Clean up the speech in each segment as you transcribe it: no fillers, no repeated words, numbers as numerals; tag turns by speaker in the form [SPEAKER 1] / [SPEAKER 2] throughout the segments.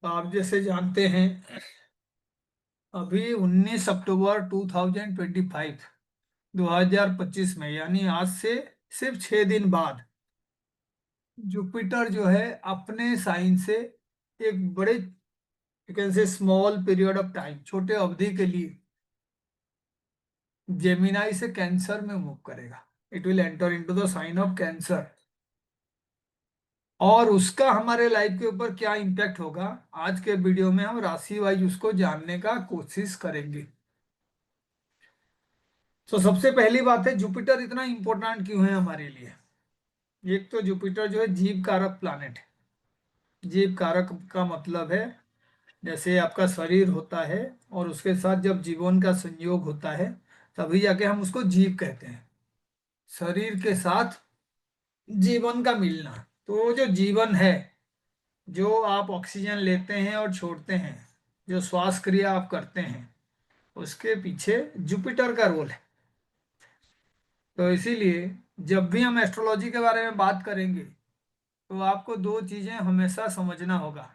[SPEAKER 1] तो आप जैसे जानते हैं, अभी 19 अक्टूबर 2025 2025 में, यानी आज से सिर्फ 6 दिन बाद जुपिटर जो है अपने साइन से एक बड़े, you can say small period of time, छोटे अवधि के लिए जेमिनाई से कैंसर में मूव करेगा। It will enter into the sign of Cancer. और उसका हमारे लाइफ के ऊपर क्या इम्पैक्ट होगा, आज के वीडियो में हम राशि वाइज उसको जानने का कोशिश करेंगे। तो सबसे पहली बात है, जुपिटर इतना इंपॉर्टेंट क्यों है हमारे लिए। एक तो जुपिटर जो है जीव कारक प्लैनेट है। जीव कारक का मतलब है, जैसे आपका शरीर होता है और उसके साथ जब जीवन का संयोग होता है तभी जाके हम उसको जीव कहते हैं। शरीर के साथ जीवन का मिलना। तो वो जो जीवन है, जो आप ऑक्सीजन लेते हैं और छोड़ते हैं, जो श्वास क्रिया आप करते हैं, उसके पीछे जुपिटर का रोल है। तो इसीलिए जब भी हम एस्ट्रोलॉजी के बारे में बात करेंगे तो आपको दो चीजें हमेशा समझना होगा।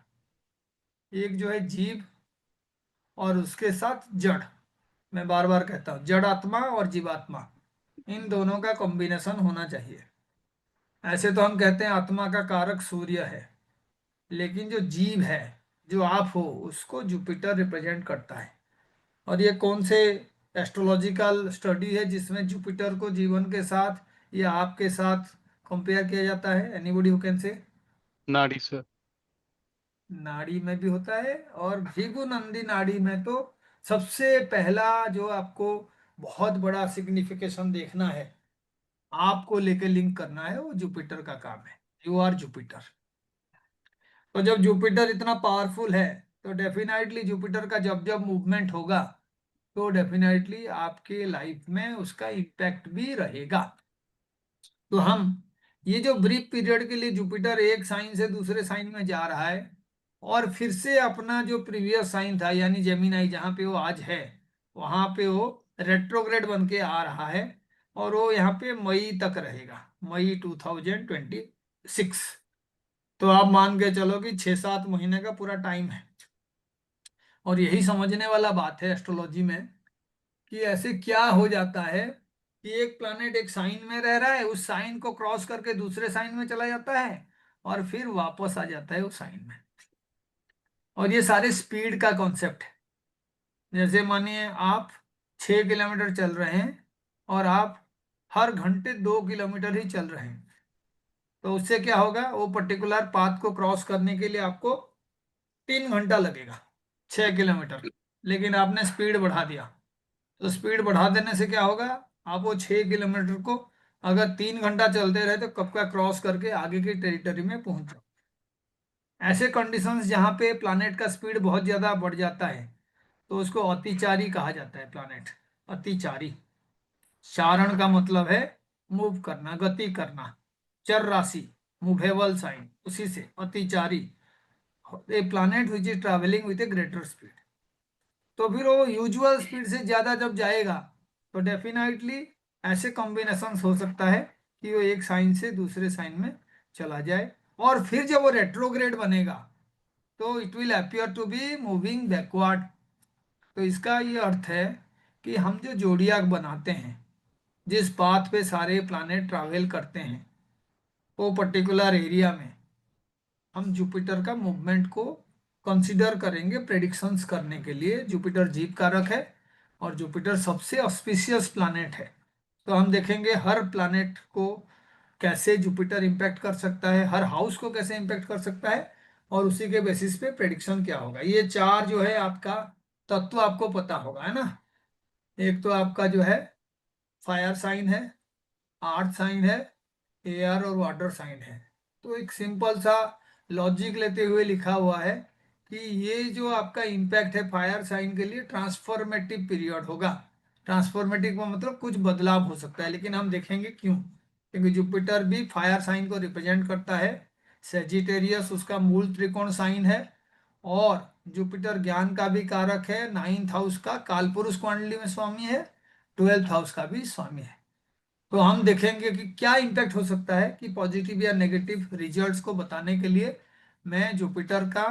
[SPEAKER 1] एक जो है जीव, और उसके साथ जड़। मैं बार बार कहता हूँ, जड़ आत्मा और जीवात्मा, इन दोनों का कॉम्बिनेशन होना चाहिए। ऐसे तो हम कहते हैं आत्मा का कारक सूर्य है, लेकिन जो जीव है, जो आप हो, उसको जुपिटर रिप्रेजेंट करता है। और ये कौन से एस्ट्रोलॉजिकल स्टडी है जिसमें जुपिटर को जीवन के साथ या आपके साथ कंपेयर किया जाता है? Anybody who can say?
[SPEAKER 2] नाड़ी सर।
[SPEAKER 1] नाड़ी में भी होता है, और भृगु नंदी नाड़ी में तो सबसे पहला जो आपको बहुत बड़ा सिग्निफिकेशन देखना है, आपको लेके लिंक करना है, वो जुपिटर का काम है। You are Jupiter. तो जब जुपिटर इतना पावरफुल है, तो डेफिनेटली जुपिटर का जब जब मूवमेंट होगा तो डेफिनेटली आपके लाइफ में उसका इम्पैक्ट भी रहेगा। तो हम ये जो ब्रीफ पीरियड के लिए जुपिटर एक साइन से दूसरे साइन में जा रहा है, और फिर से अपना जो प्रीवियस साइन था यानी जेमिनाई जहाँ पे वो आज है, वहां पे वो रेट्रोग्रेड बन के आ रहा है। और वो यहाँ पे मई तक रहेगा, मई 2026। तो आप मान के चलो कि 6-7 महीने का पूरा टाइम है। और यही समझने वाला बात है एस्ट्रोलॉजी में, कि ऐसे क्या हो जाता है कि एक प्लैनेट एक साइन में रह रहा है, उस साइन को क्रॉस करके दूसरे साइन में चला जाता है, और फिर वापस आ जाता है उस साइन में। और ये सारे स्पीड का कॉन्सेप्ट है। जैसे मानिए आप 6 किलोमीटर चल रहे हैं, और आप हर घंटे 2 किलोमीटर ही चल रहे हैं, तो उससे क्या होगा, वो पर्टिकुलर पाथ को क्रॉस करने के लिए आपको 3 घंटा लगेगा, 6 किलोमीटर। लेकिन आपने स्पीड बढ़ा दिया, तो स्पीड बढ़ा देने से क्या होगा, आप वो 6 किलोमीटर को अगर 3 घंटा चलते रहे तो कब का क्रॉस करके आगे की टेरिटरी में पहुंच जाओ। ऐसे कंडीशंस जहाँ पे प्लानेट का स्पीड बहुत ज्यादा बढ़ जाता है, तो उसको अतिचारी कहा जाता है प्लानेट। अतिचारी। चारण का मतलब है मूव करना, गति करना। चर राशि, मूवेबल साइन, उसी से अतिचारी, a planet which is travelling with a greater speed. तो फिर वो यूजुअल स्पीड से ज्यादा जब जाएगा, तो डेफिनेटली ऐसे कॉम्बिनेशन हो सकता है कि वो एक साइन से दूसरे साइन में चला जाए। और फिर जब वो रेट्रोग्रेड बनेगा, तो it will appear to be moving backward. तो इसका ये अर्थ है कि हम जो जोडियाक बनाते हैं, जिस पाथ पे सारे प्लानेट ट्रैवल करते हैं, वो पर्टिकुलर एरिया में हम जुपिटर का मूवमेंट को कंसीडर करेंगे प्रेडिक्शंस करने के लिए। जुपिटर जीव कारक है, और जुपिटर सबसे ऑस्पिशियस प्लैनेट है। तो हम देखेंगे हर प्लैनेट को कैसे जुपिटर इम्पैक्ट कर सकता है, हर हाउस को कैसे इम्पैक्ट कर सकता है, और उसी के बेसिस पे प्रेडिक्शन क्या होगा। ये चार जो है आपका तत्व आपको पता होगा, है ना। एक तो आपका जो है फायर साइन है, अर्थ साइन है, एयर और वाटर साइन है। तो एक सिंपल सा लॉजिक लेते हुए लिखा हुआ है कि ये जो आपका इम्पैक्ट है फायर साइन के लिए, ट्रांसफॉर्मेटिव पीरियड होगा। ट्रांसफॉर्मेटिव का मतलब कुछ बदलाव हो सकता है, लेकिन हम देखेंगे क्यों। क्योंकि जुपिटर भी फायर साइन को रिप्रेजेंट करता है। सेजिटेरियस उसका मूल त्रिकोण साइन है। और जुपिटर ज्ञान का भी कारक है, 9th हाउस का कालपुरुष कुंडली में स्वामी है, 12th हाउस का भी स्वामी है। तो हम देखेंगे कि क्या इम्पैक्ट हो सकता है, कि पॉजिटिव या नेगेटिव रिजल्ट्स को बताने के लिए मैं जुपिटर का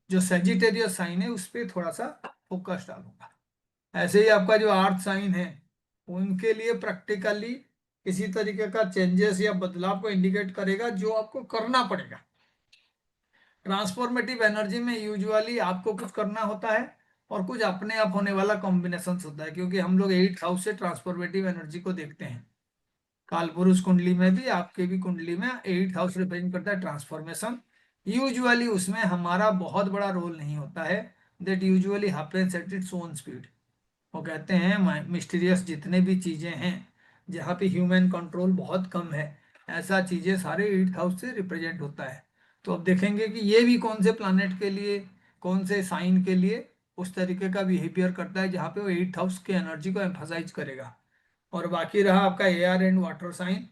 [SPEAKER 1] जो सेजिटेरियस साइन है उस पर थोड़ा सा फोकस डालूंगा। ऐसे ही आपका जो अर्थ साइन है उनके लिए प्रैक्टिकली किसी तरीके का चेंजेस या बदलाव को इंडिकेट करेगा जो आपको करना पड़ेगा। ट्रांसफॉर्मेटिव एनर्जी में यूजुअली आपको कुछ करना होता है और कुछ अपने आप होने वाला कॉम्बिनेशन होता है, क्योंकि हम लोग 8 हाउस से ट्रांसफॉर्मेटिव एनर्जी को देखते हैं। कालपुरुष कुंडली में भी, आपके भी कुंडली में 8 हाउस रिप्रेजेंट करता है ट्रांसफॉर्मेशन। यूजुअली उसमें हमारा बहुत बड़ा रोल नहीं होता है। That usually happens at its own speed. वो कहते हैं मिस्टीरियस जितने भी चीजें हैं जहाँ पे ह्यूमन कंट्रोल बहुत कम है, ऐसा चीजें सारे 8 हाउस से रिप्रेजेंट होता है। तो अब देखेंगे कि ये भी कौन से प्लानेट के लिए, कौन से साइन के लिए उस तरीके का बिहेवियर करता है जहाँ पे वो 8 हाउस की एनर्जी को एम्फसाइज करेगा। और बाकी रहा आपका एयर एंड वाटर साइन।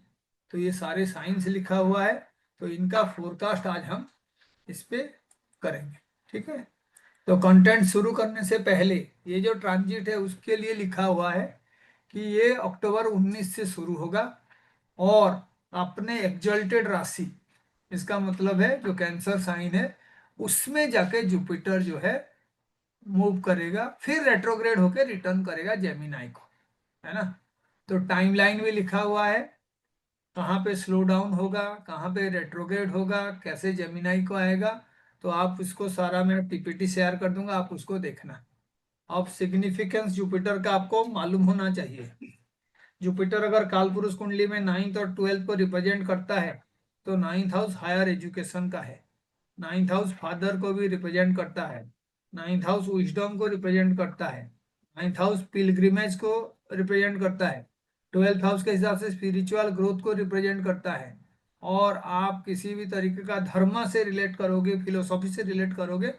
[SPEAKER 1] तो ये सारे साइंस लिखा हुआ है, तो इनका फोरकास्ट आज हम इस पे करेंगे। ठीक है, तो कंटेंट शुरू करने से पहले ये जो ट्रांजिट है उसके लिए लिखा हुआ है कि ये अक्टूबर 19 से शुरू होगा और अपने एक्सल्टेड राशि, इसका मतलब है जो कैंसर साइन है उसमें जाके जुपिटर जो है मूव करेगा, फिर रेट्रोग्रेड होकर रिटर्न करेगा जेमिनाई को, है ना। तो टाइमलाइन भी लिखा हुआ है, कहाँ पे स्लो डाउन होगा, कहाँ पे रेट्रोग्रेड होगा, कैसे जेमिनाई को आएगा। तो आप उसको सारा मैं पीपीटी शेयर कर दूंगा, आप उसको देखना। अब सिग्निफिकेंस जुपिटर का आपको मालूम होना चाहिए। जुपिटर अगर कालपुरुष कुंडली में 9th और 12th को रिप्रेजेंट करता है तो 9th हाउस हायर एजुकेशन का है, 9th हाउस फादर को भी रिप्रेजेंट करता है, 9th हाउस विजडम को रिप्रेजेंट करता है, 9th हाउस पिलग्रिमेज को रिप्रेजेंट करता है, 12th हाउस के हिसाब से स्पिरिचुअल ग्रोथ को रिप्रेजेंट करता है। और आप किसी भी तरीके का धर्म से रिलेट करोगे, फिलोसॉफी से रिलेट करोगे,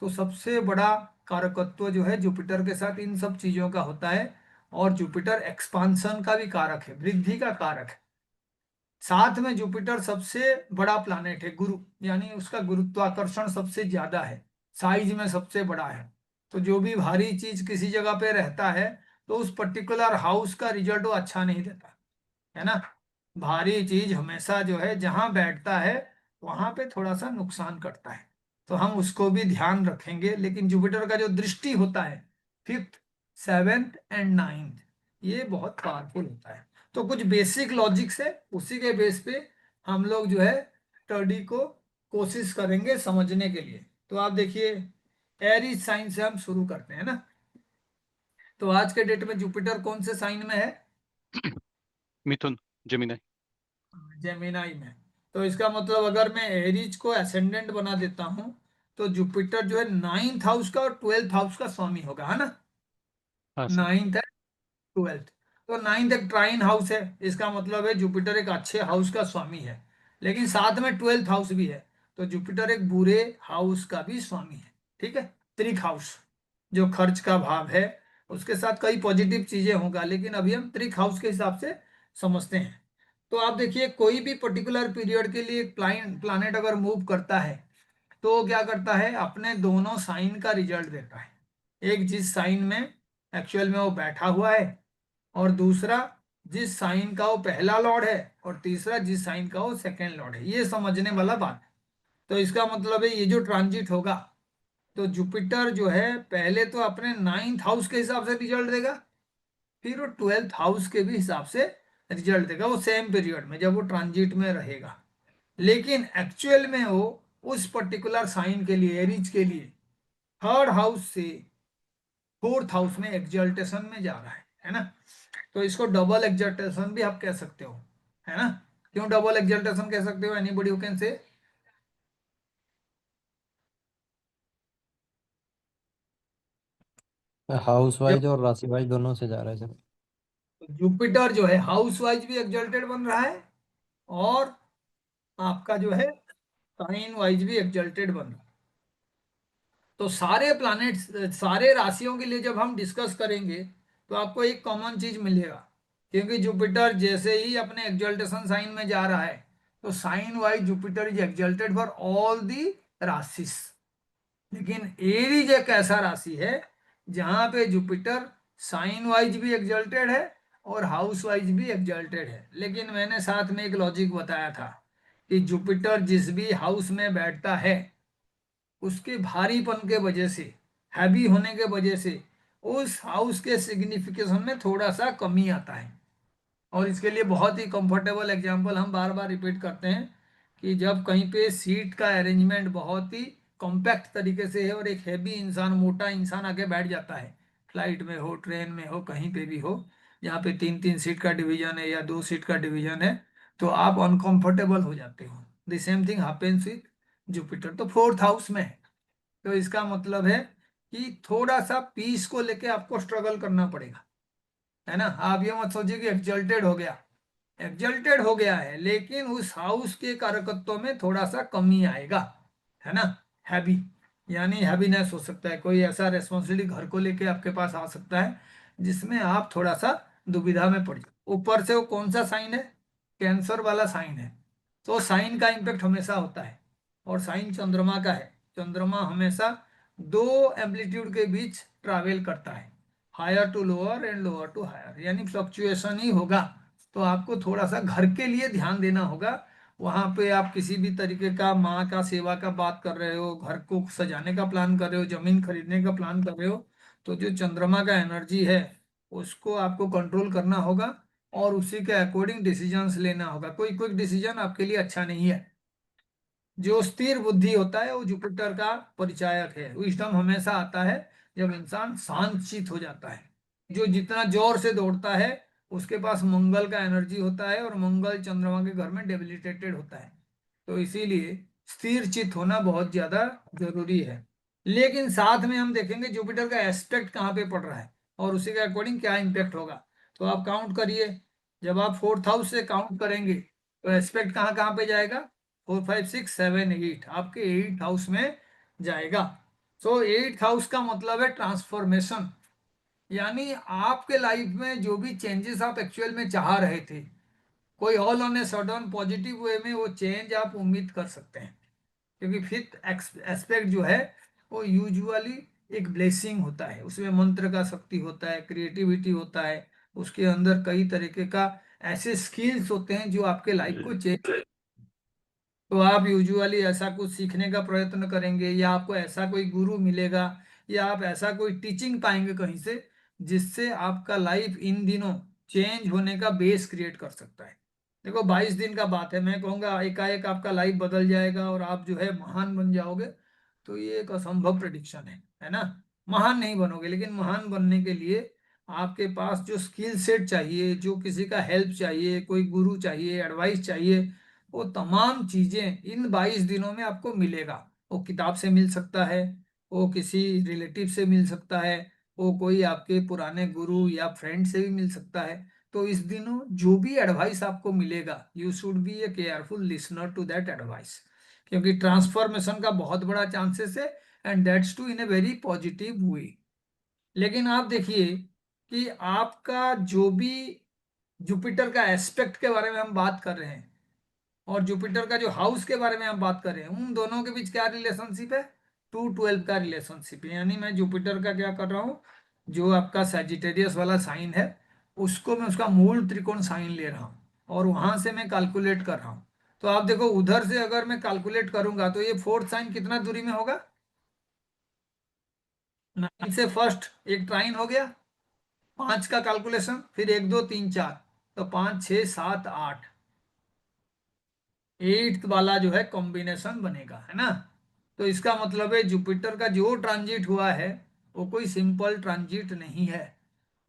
[SPEAKER 1] तो सबसे बड़ा कारकत्व जो है जुपिटर के साथ इन सब चीजों का होता है। और जुपिटर एक्सपांसन का भी कारक है, वृद्धि का कारक है। साथ में जुपिटर सबसे बड़ा प्लैनेट है, गुरु, यानी उसका गुरुत्वाकर्षण सबसे ज्यादा है, साइज में सबसे बड़ा है। तो जो भी भारी चीज किसी जगह पे रहता है तो उस पर्टिकुलर हाउस का रिजल्ट वो अच्छा नहीं देता, है ना। भारी चीज हमेशा जो है जहां बैठता है वहां पे थोड़ा सा नुकसान करता है, तो हम उसको भी ध्यान रखेंगे। लेकिन जुपिटर का जो दृष्टि होता है 5th, 7th एंड 9th, ये बहुत पावरफुल होता है। तो कुछ बेसिक लॉजिक्स है, उसी के बेस पे हम लोग जो है स्टडी को कोशिश करेंगे समझने के लिए। तो आप देखिए, एरीज साइन से हम शुरू करते हैं ना। तो आज के डेट में जुपिटर कौन से साइन में है?
[SPEAKER 2] मिथुन, जेमिनी।
[SPEAKER 1] जेमिनाई में। तो इसका मतलब अगर मैं एरीज को असेंडेंट बना देता हूं तो जुपिटर जो है 9th हाउस का और 12th हाउस का स्वामी होगा, है ना।
[SPEAKER 2] हाँ सर।
[SPEAKER 1] 9th है, 12th। तो 9th एक ट्राइन हाउस है, इसका मतलब है जुपिटर एक अच्छे हाउस का स्वामी है, लेकिन साथ में 12th हाउस भी है। तो जुपिटर एक बुरे हाउस का भी स्वामी है। ठीक है, त्रिक हाउस जो खर्च का भाव है, उसके साथ कई पॉजिटिव चीजें होगा, लेकिन अभी हम त्रिक हाउस के हिसाब से समझते हैं। तो आप देखिए, कोई भी पर्टिकुलर पीरियड के लिए प्लानेट अगर मूव करता है तो वो क्या करता है, अपने दोनों साइन का रिजल्ट देता है। एक जिस साइन में एक्चुअल में वो बैठा हुआ है, और दूसरा जिस साइन का वो पहला लॉर्ड है, और तीसरा जिस साइन का वो सेकेंड लॉर्ड है। ये समझने वाला बात है। तो इसका मतलब है ये जो ट्रांजिट होगा, तो जुपिटर जो है पहले तो अपने 9th हाउस के हिसाब से रिजल्ट देगा, फिर वो 12th हाउस के भी हिसाब से रिजल्ट देगा, वो सेम पीरियड में जब वो ट्रांजिट में रहेगा। लेकिन एक्चुअल में वो उस पर्टिकुलर साइन के लिए, एरीज के लिए, 3rd हाउस से 4th हाउस में एक्सल्टेशन में जा रहा है ना। तो इसको डबल एक्सल्टेशन भी आप कह सकते हो, है ना। क्यों डबल एक्सल्टेशन कह सकते हो? Anybody who can say?
[SPEAKER 3] House
[SPEAKER 1] जब
[SPEAKER 3] वाइज और राशि वाइज दोनों से जा रहा है सर।
[SPEAKER 1] जुपिटर जो है हाउस वाइज भी एक्सल्टेड बन रहा है, और आपका जो है साइन वाइज भी एक्सल्टेड बन रहा है। तो सारे प्लैनेट्स, सारे राशियों के लिए जब हम डिस्कस करेंगे तो आपको एक कॉमन चीज मिलेगा, क्योंकि जुपिटर जैसे ही अपने एक्सल्टेशन साइन में जा रहा है तो sign wise Jupiter is exalted for all the राशिस। लेकिन एरीज एक ऐसा राशि है जहां पे जुपिटर साइन वाइज भी एक्सल्टेड है और हाउस वाइज भी एक्सल्टेड है। लेकिन मैंने साथ में एक लॉजिक बताया था कि जुपिटर जिस भी हाउस में बैठता है उसके भारीपन के वजह से, हैवी होने के वजह से उस हाउस के सिग्निफिकेशन में थोड़ा सा कमी आता है। और इसके लिए बहुत ही कंफर्टेबल एग्जांपल हम बार बार रिपीट करते हैं कि जब कहीं पे सीट का अरेंजमेंट बहुत ही कॉम्पैक्ट तरीके से है और एक हैवी इंसान, मोटा इंसान आके बैठ जाता है, फ्लाइट में हो, ट्रेन में हो, कहीं पे भी हो, जहाँ पे 3-3 सीट का डिवीजन है या 2 सीट का डिवीजन है, तो आप अनकंफर्टेबल हो जाते हो। The same thing happens with Jupiter, तो फोर्थ हाउस में है। तो इसका मतलब है कि थोड़ा सा पीस को लेके आपको स्ट्रगल करना पड़ेगा, है ना। आप ये मत सोचिए कि एक्सल्टेड हो गया, एक्सल्टेड हो गया है, लेकिन उस हाउस के कारकत्व में थोड़ा सा कमी आएगा, है ना। हैवी यानी हैवीनेस हो सकता है, कोई ऐसा रेस्पॉन्सिबिलिटी घर को लेके आपके पास आ सकता है जिसमें आप थोड़ा सा दुविधा में पड़ जाए। ऊपर से वो कौन सा साइन है, कैंसर वाला साइन है, तो साइन का इम्पेक्ट हमेशा होता है, और साइन चंद्रमा का है। चंद्रमा हमेशा दो एम्पलीट्यूड के बीच ट्रैवल करता है, higher to lower and lower to higher, यानी फ्लक्चुएशन ही होगा। तो आपको थोड़ा सा घर के लिए ध्यान देना होगा। वहां पे आप किसी भी तरीके का माँ का सेवा का बात कर रहे हो, घर को सजाने का प्लान कर रहे हो, जमीन खरीदने का प्लान कर रहे हो, तो जो चंद्रमा का एनर्जी है उसको आपको कंट्रोल करना होगा और उसी के अकॉर्डिंग डिसीजंस लेना होगा। कोई क्विक डिसीजन आपके लिए अच्छा नहीं है। जो स्थिर बुद्धि होता है वो जुपिटर का परिचायक है। विजडम हमेशा आता है जब इंसान शांतचित्त हो जाता है। जो जितना जोर से दौड़ता है उसके पास मंगल का एनर्जी होता है, और मंगल चंद्रमा के घर में डेबिलिटेटेड होता है। तो इसीलिए स्थिर चित्त होना बहुत ज्यादा जरूरी है। लेकिन साथ में हम देखेंगे जुपिटर का एस्पेक्ट कहाँ पे पड़ रहा है और उसी के अकॉर्डिंग क्या इम्पेक्ट होगा। तो आप काउंट करिए, जब आप फोर्थ हाउस से काउंट करेंगे तो एस्पेक्ट कहाँ कहाँ पे जाएगा, 4, 5, 6, 7, 8, आपके 8th हाउस में जाएगा। सो 8th हाउस का मतलब है ट्रांसफॉर्मेशन, यानी आपके लाइफ में जो भी चेंजेस आप एक्चुअल में चाह रहे थे, कोई all on a sudden positive way में वो चेंज आप उम्मीद कर सकते हैं। क्योंकि फिफ्थ एस्पेक्ट जो है वो यूजुअली एक ब्लेसिंग होता है, उसमें मंत्र का शक्ति होता है, क्रिएटिविटी होता है, उसके अंदर कई तरीके का ऐसे स्किल्स होते हैं जो आपके लाइफ को चेंज। तो आप यूजुअली ऐसा कुछ सीखने का प्रयत्न करेंगे, या आपको ऐसा कोई गुरु मिलेगा, या आप ऐसा कोई टीचिंग पाएंगे कहीं से, जिससे आपका लाइफ इन दिनों चेंज होने का बेस क्रिएट कर सकता है। देखो 22 दिन का बात है, मैं कहूँगा एकाएक आपका लाइफ बदल जाएगा और आप जो है महान बन जाओगे, तो ये एक असंभव प्रेडिक्शन है ना। महान नहीं बनोगे, लेकिन महान बनने के लिए आपके पास जो स्किल सेट चाहिए, जो किसी का हेल्प चाहिए, कोई गुरु चाहिए, एडवाइस चाहिए, वो तमाम चीजें इन 22 दिनों में आपको मिलेगा। वो किताब से मिल सकता है, वो किसी रिलेटिव से मिल सकता है, वो कोई आपके पुराने गुरु या फ्रेंड से भी मिल सकता है। तो इस दिनों जो भी एडवाइस आपको मिलेगा, you should be a careful listener to that advice, क्योंकि ट्रांसफॉर्मेशन का बहुत बड़ा चांसेस है, and that's too in a very positive way. लेकिन आप देखिए कि आपका जो भी जुपिटर का एस्पेक्ट के बारे में हम बात कर रहे हैं और जुपिटर का जो हाउस के बारे में हम बात कर रहे हैं, उन दोनों के बीच क्या रिलेशनशिप है, 2-12 का रिलेशनशिप है। यानी मैं जुपिटर का क्या कर रहा हूँ, जो आपका सैजिटेरियस वाला साइन है उसको मैं उसका मूल त्रिकोण साइन ले रहा हूँ और वहां से मैं कैलकुलेट कर रहा हूँ। तो आप देखो उधर से अगर मैं कैलकुलेट करूंगा तो ये फोर्थ साइन कितना दूरी में होगा, 9 से फर्स्ट एक ट्राइन हो गया, 5 का कैलकुलेशन, फिर 1, 2, 3, 4, तो 5, 6, 7, 8, 8th वाला जो है कॉम्बिनेशन बनेगा, है ना। तो इसका मतलब है जुपिटर का जो ट्रांजिट हुआ है वो कोई सिंपल ट्रांजिट नहीं है।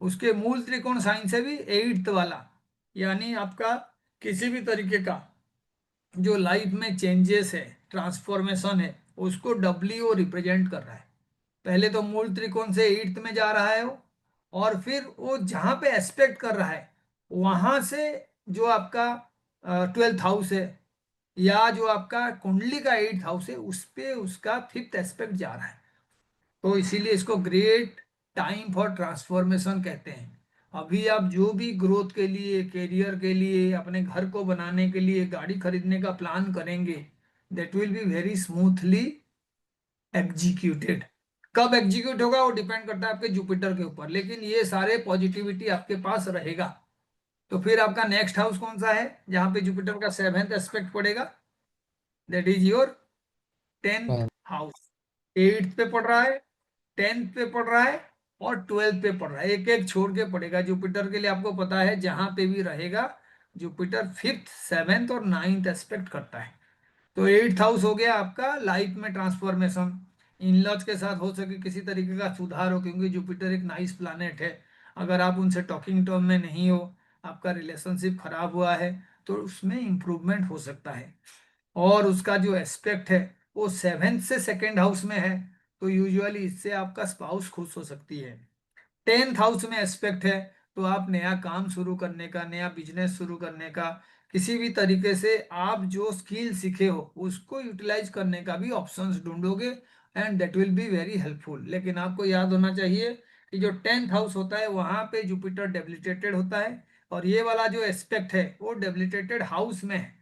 [SPEAKER 1] उसके मूल त्रिकोण साइन से भी 8th वाला, यानी आपका किसी भी तरीके का जो लाइफ में चेंजेस है, ट्रांसफॉर्मेशन है, उसको डब्ल्यू रिप्रेजेंट कर रहा है। पहले तो मूल त्रिकोण से 8th में जा रहा है वो, और फिर वो जहां पे एस्पेक्ट कर रहा है वहां से जो आपका 12th हाउस है या जो आपका कुंडली का 8th हाउस है उस पे उसका फिफ्थ एस्पेक्ट जा रहा है। तो इसीलिए इसको ग्रेट टाइम फॉर ट्रांसफॉर्मेशन कहते हैं। अभी आप जो भी ग्रोथ के लिए, करियर के लिए, अपने घर को बनाने के लिए, गाड़ी खरीदने का प्लान करेंगे, that will be very smoothly executed. कब एग्जीक्यूट होगा वो डिपेंड करता है आपके जुपिटर के ऊपर, लेकिन ये सारे पॉजिटिविटी आपके पास रहेगा। तो फिर आपका नेक्स्ट हाउस कौन सा है जहां पे जुपिटर का 7th एस्पेक्ट पड़ेगा, that is your 10th
[SPEAKER 3] ten.
[SPEAKER 1] House. 8th पे पढ़ रहा है, 10th पे पढ़ रहा है और 12th पे पढ़ रहा है। एक एक छोड़ के पढ़ेगा। जुपिटर के लिए आपको पता है जहां पे भी रहेगा जुपिटर 5th 7th और 9th एस्पेक्ट करता है। तो 8th हाउस हो गया आपका लाइफ में ट्रांसफॉर्मेशन, इन लॉज के साथ हो सके किसी तरीके का सुधार हो, क्योंकि जुपिटर एक नाइस प्लानेट है। अगर आप उनसे टॉकिंग टर्म में नहीं हो, आपका रिलेशनशिप खराब हुआ है, तो उसमें इंप्रूवमेंट हो सकता है। और उसका जो एस्पेक्ट है वो 7th से 2nd हाउस में है, तो यूजुअली इससे आपका स्पाउस खुश हो सकती है। 10th हाउस में एस्पेक्ट है, तो आप नया काम शुरू करने का, नया बिजनेस शुरू करने का, किसी भी तरीके से आप जो स्किल सीखे हो उसको यूटिलाइज करने का भी ऑप्शंस ढूंढोगे, and that will be very helpful. लेकिन आपको याद होना चाहिए कि जो 10th हाउस होता है वहां पे जुपिटर डेबिलिटेटेड होता है, और ये वाला जो एस्पेक्ट है वो डेबिलिटेटेड हाउस में है।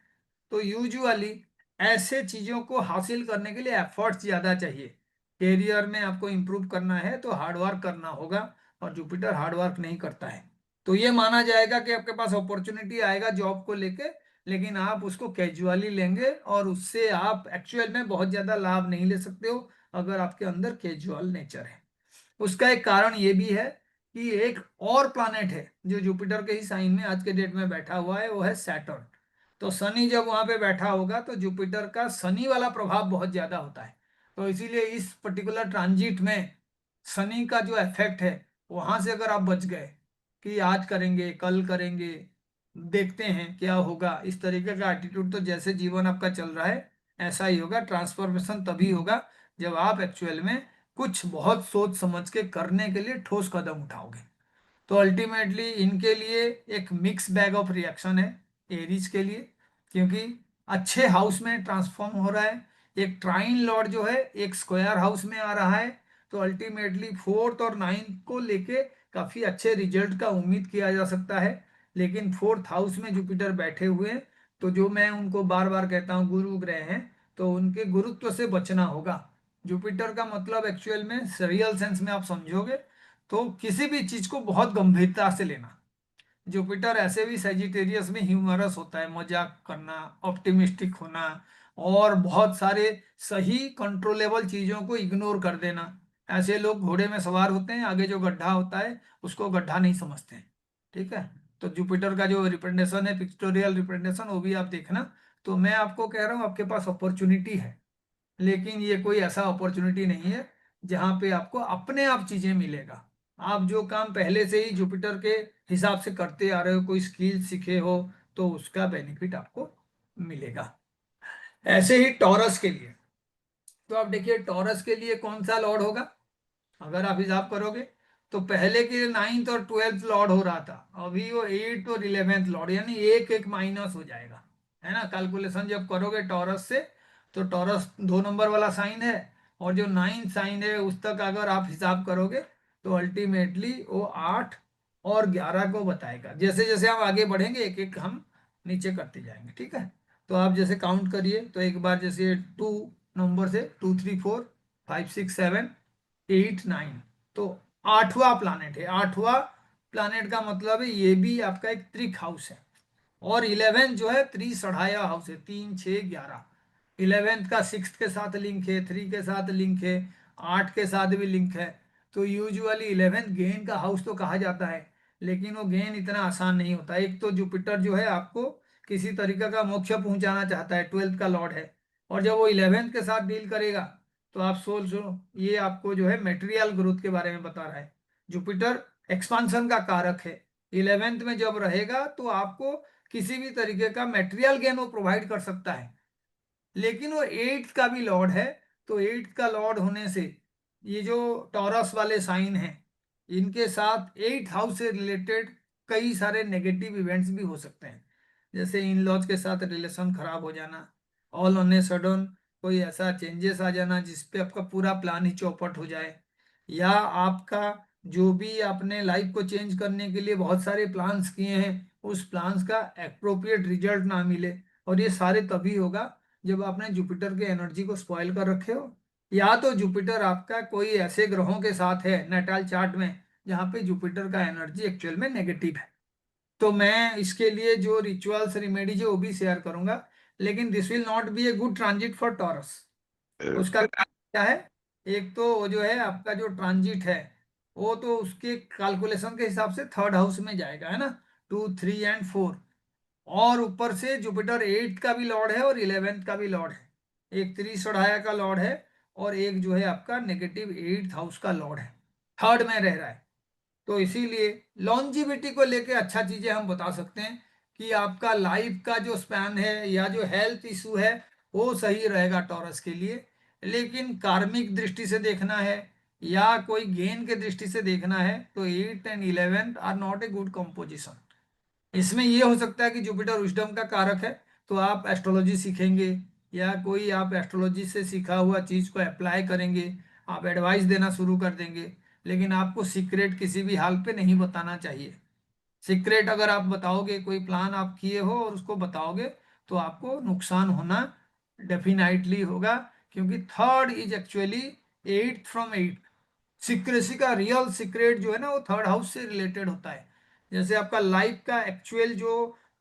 [SPEAKER 1] तो यूजुअली ऐसे चीजों को हासिल करने के लिए एफर्ट्स ज्यादा चाहिए। कैरियर में आपको इंप्रूव करना है तो हार्ड वर्क करना होगा, और जुपिटर हार्ड वर्क नहीं करता है। तो ये माना जाएगा कि आपके पास अपॉर्चुनिटी आएगा जॉब को लेके, लेकिन आप उसको कैजुअली लेंगे और उससे आप एक्चुअल में बहुत ज्यादा लाभ नहीं ले सकते हो अगर आपके अंदर कैजुअल नेचर है। उसका एक कारण ये भी है कि एक और प्लैनेट है जो जुपिटर के ही साइन में आज के डेट में बैठा हुआ है, वो है सैटर्न। तो शनि जब वहां पे बैठा होगा तो जुपिटर का शनि वाला प्रभाव बहुत ज्यादा होता है। तो इसीलिए इस पर्टिकुलर ट्रांजिट में शनि का जो इफेक्ट है, वहां से अगर आप बच गए कि आज करेंगे कल करेंगे देखते हैं क्या होगा, इस तरीके का एटीट्यूड, तो जैसे जीवन आपका चल रहा है ऐसा ही होगा। ट्रांसफॉर्मेशन तभी होगा जब आप एक्चुअल में कुछ बहुत सोच समझ के करने के लिए ठोस कदम उठाओगे। तो अल्टीमेटली इनके लिए एक मिक्स बैग ऑफ रिएक्शन है एरीज के लिए, क्योंकि अच्छे हाउस में ट्रांसफॉर्म हो रहा है। एक ट्राइन लॉर्ड जो है एक स्क्वायर हाउस में आ रहा है, तो अल्टीमेटली 4th और 9th को लेके काफी अच्छे रिजल्ट का उम्मीद किया जा सकता है। लेकिन 4th हाउस में जुपिटर बैठे हुए हैं, तो जो मैं उनको बार बार कहता हूँ गुरु ग्रह हैं, तो उनके गुरुत्व से बचना होगा। जुपिटर का मतलब एक्चुअल में रियल सेंस में आप समझोगे तो किसी भी चीज को बहुत गंभीरता से लेना। जुपिटर ऐसे भी सजिटेरियस में ह्यूमरस होता है, मजाक करना, ऑप्टिमिस्टिक होना, और बहुत सारे सही कंट्रोलेबल चीजों को इग्नोर कर देना। ऐसे लोग घोड़े में सवार होते हैं, आगे जो गड्ढा होता है उसको गड्ढा नहीं समझते हैं। ठीक है। तो जुपिटर का जो रिप्रेजेंटेशन है, पिक्टोरियल रिप्रेजेंटेशन, वो भी आप देखना। तो मैं आपको कह रहा हूँ आपके पास अपॉर्चुनिटी है, लेकिन ये कोई ऐसा अपॉर्चुनिटी नहीं है जहां पे आपको अपने आप चीजें मिलेगा। आप जो काम पहले से ही जुपिटर के हिसाब से करते आ रहे हो, कोई स्किल सीखे हो, तो उसका बेनिफिट आपको मिलेगा। ऐसे ही टॉरस के लिए, तो आप देखिए टॉरस के लिए कौन सा लॉर्ड होगा। अगर आप हिसाब करोगे तो पहले के 9th और 12th लॉर्ड हो रहा था, अभी वो 8th और 11th लॉर्ड, यानी एक एक माइनस हो जाएगा। है ना, कैलकुलेशन जब करोगे टॉरस से, तो टॉरस 2 नंबर वाला साइन है, और जो 9th साइन है उस तक अगर आप हिसाब करोगे तो अल्टीमेटली वो 8 और 11 को बताएगा। जैसे जैसे हम आगे बढ़ेंगे एक एक हम नीचे करते जाएंगे। ठीक है। तो आप जैसे काउंट करिए, तो एक बार जैसे 2 नंबर से 2 3 4 5 6 7 8 9, तो 8वां प्लानेट है। 8वां प्लानेट का मतलब है ये भी आपका एक त्रिक हाउस है। और 11 जो है त्रिसढ़ाया हाउस है, 3 6 11। 11th का 6th के साथ लिंक है, 3 के साथ लिंक है, 8 के साथ भी लिंक है। तो यूजुअली 11th गेन का हाउस तो कहा जाता है, लेकिन वो गेन इतना आसान नहीं होता। एक तो जुपिटर जो है आपको किसी तरीके का मोक्ष पहुंचाना चाहता है, 12th का लॉर्ड है, और जब वो 11th के साथ डील करेगा तो आप सोचो ये आपको जो है मेटेरियल ग्रोथ के बारे में बता रहा है। जुपिटर एक्सपांशन का कारक है। 11th में जब रहेगा तो आपको किसी भी तरीके का मेटेरियल गेन वो प्रोवाइड कर सकता है। लेकिन वो 8th का भी लॉर्ड है, तो 8th का लॉर्ड होने से ये जो टॉरस वाले साइन हैं, इनके साथ 8th हाउस से रिलेटेड कई सारे नेगेटिव इवेंट्स भी हो सकते हैं। जैसे इन लॉज के साथ रिलेशन खराब हो जाना, ऑल ऑन ए सडन कोई ऐसा चेंजेस आ जाना जिसपे आपका पूरा प्लान ही चौपट हो जाए, या आपका जो भी आपने लाइफ को चेंज करने के लिए बहुत सारे प्लान्स किए हैं उस प्लान्स का अप्रोप्रिएट रिजल्ट ना मिले। और ये सारे तभी होगा जब आपने जुपिटर के एनर्जी को स्पॉइल कर रखे हो, या तो जुपिटर आपका कोई ऐसे ग्रहों के साथ है नेटाल चार्ट में जहाँ पे जुपिटर का एनर्जी एक्चुअल में नेगेटिव है। तो मैं इसके लिए जो रिचुअल्स रेमेडीज है वो भी शेयर करूंगा, लेकिन this will not be a good transit for taurus. उसका कारण क्या है एक तो वो जो है आपका जो ट्रांजिट है, वो तो उसके कैलकुलेशन के हिसाब से थर्ड हाउस में जाएगा, है ना, 2, 3 एंड 4। और ऊपर से जुपिटर 8 का भी लॉर्ड है और 11th का भी लॉर्ड है। एक त्रिसढ़ाया का लॉर्ड है और एक जो है आपका -8th हाउस का लॉर्ड है, थर्ड में रह रहा है। तो इसीलिए लॉन्जिविटी को लेके अच्छा चीजें हम बता सकते हैं कि आपका लाइफ का जो स्पैन है या जो हेल्थ इशू है वो सही रहेगा टॉरस के लिए। लेकिन कार्मिक दृष्टि से देखना है या कोई गेन के दृष्टि से देखना है तो 8 and 11 are not a good composition. इसमें ये हो सकता है कि जुपिटर विजडम का कारक है, तो आप एस्ट्रोलॉजी सीखेंगे या कोई आप एस्ट्रोलॉजी से सीखा हुआ चीज को अप्लाई करेंगे, आप एडवाइस देना शुरू कर देंगे। लेकिन आपको सीक्रेट किसी भी हाल पे नहीं बताना चाहिए। सीक्रेट अगर आप बताओगे, कोई प्लान आप किए हो और उसको बताओगे, तो आपको नुकसान होना डेफिनेटली होगा। क्योंकि third is actually 8 from 8। Secrecy का रियल सीक्रेट जो है ना वो थर्ड हाउस से रिलेटेड होता है। जैसे आपका लाइफ का एक्चुअल जो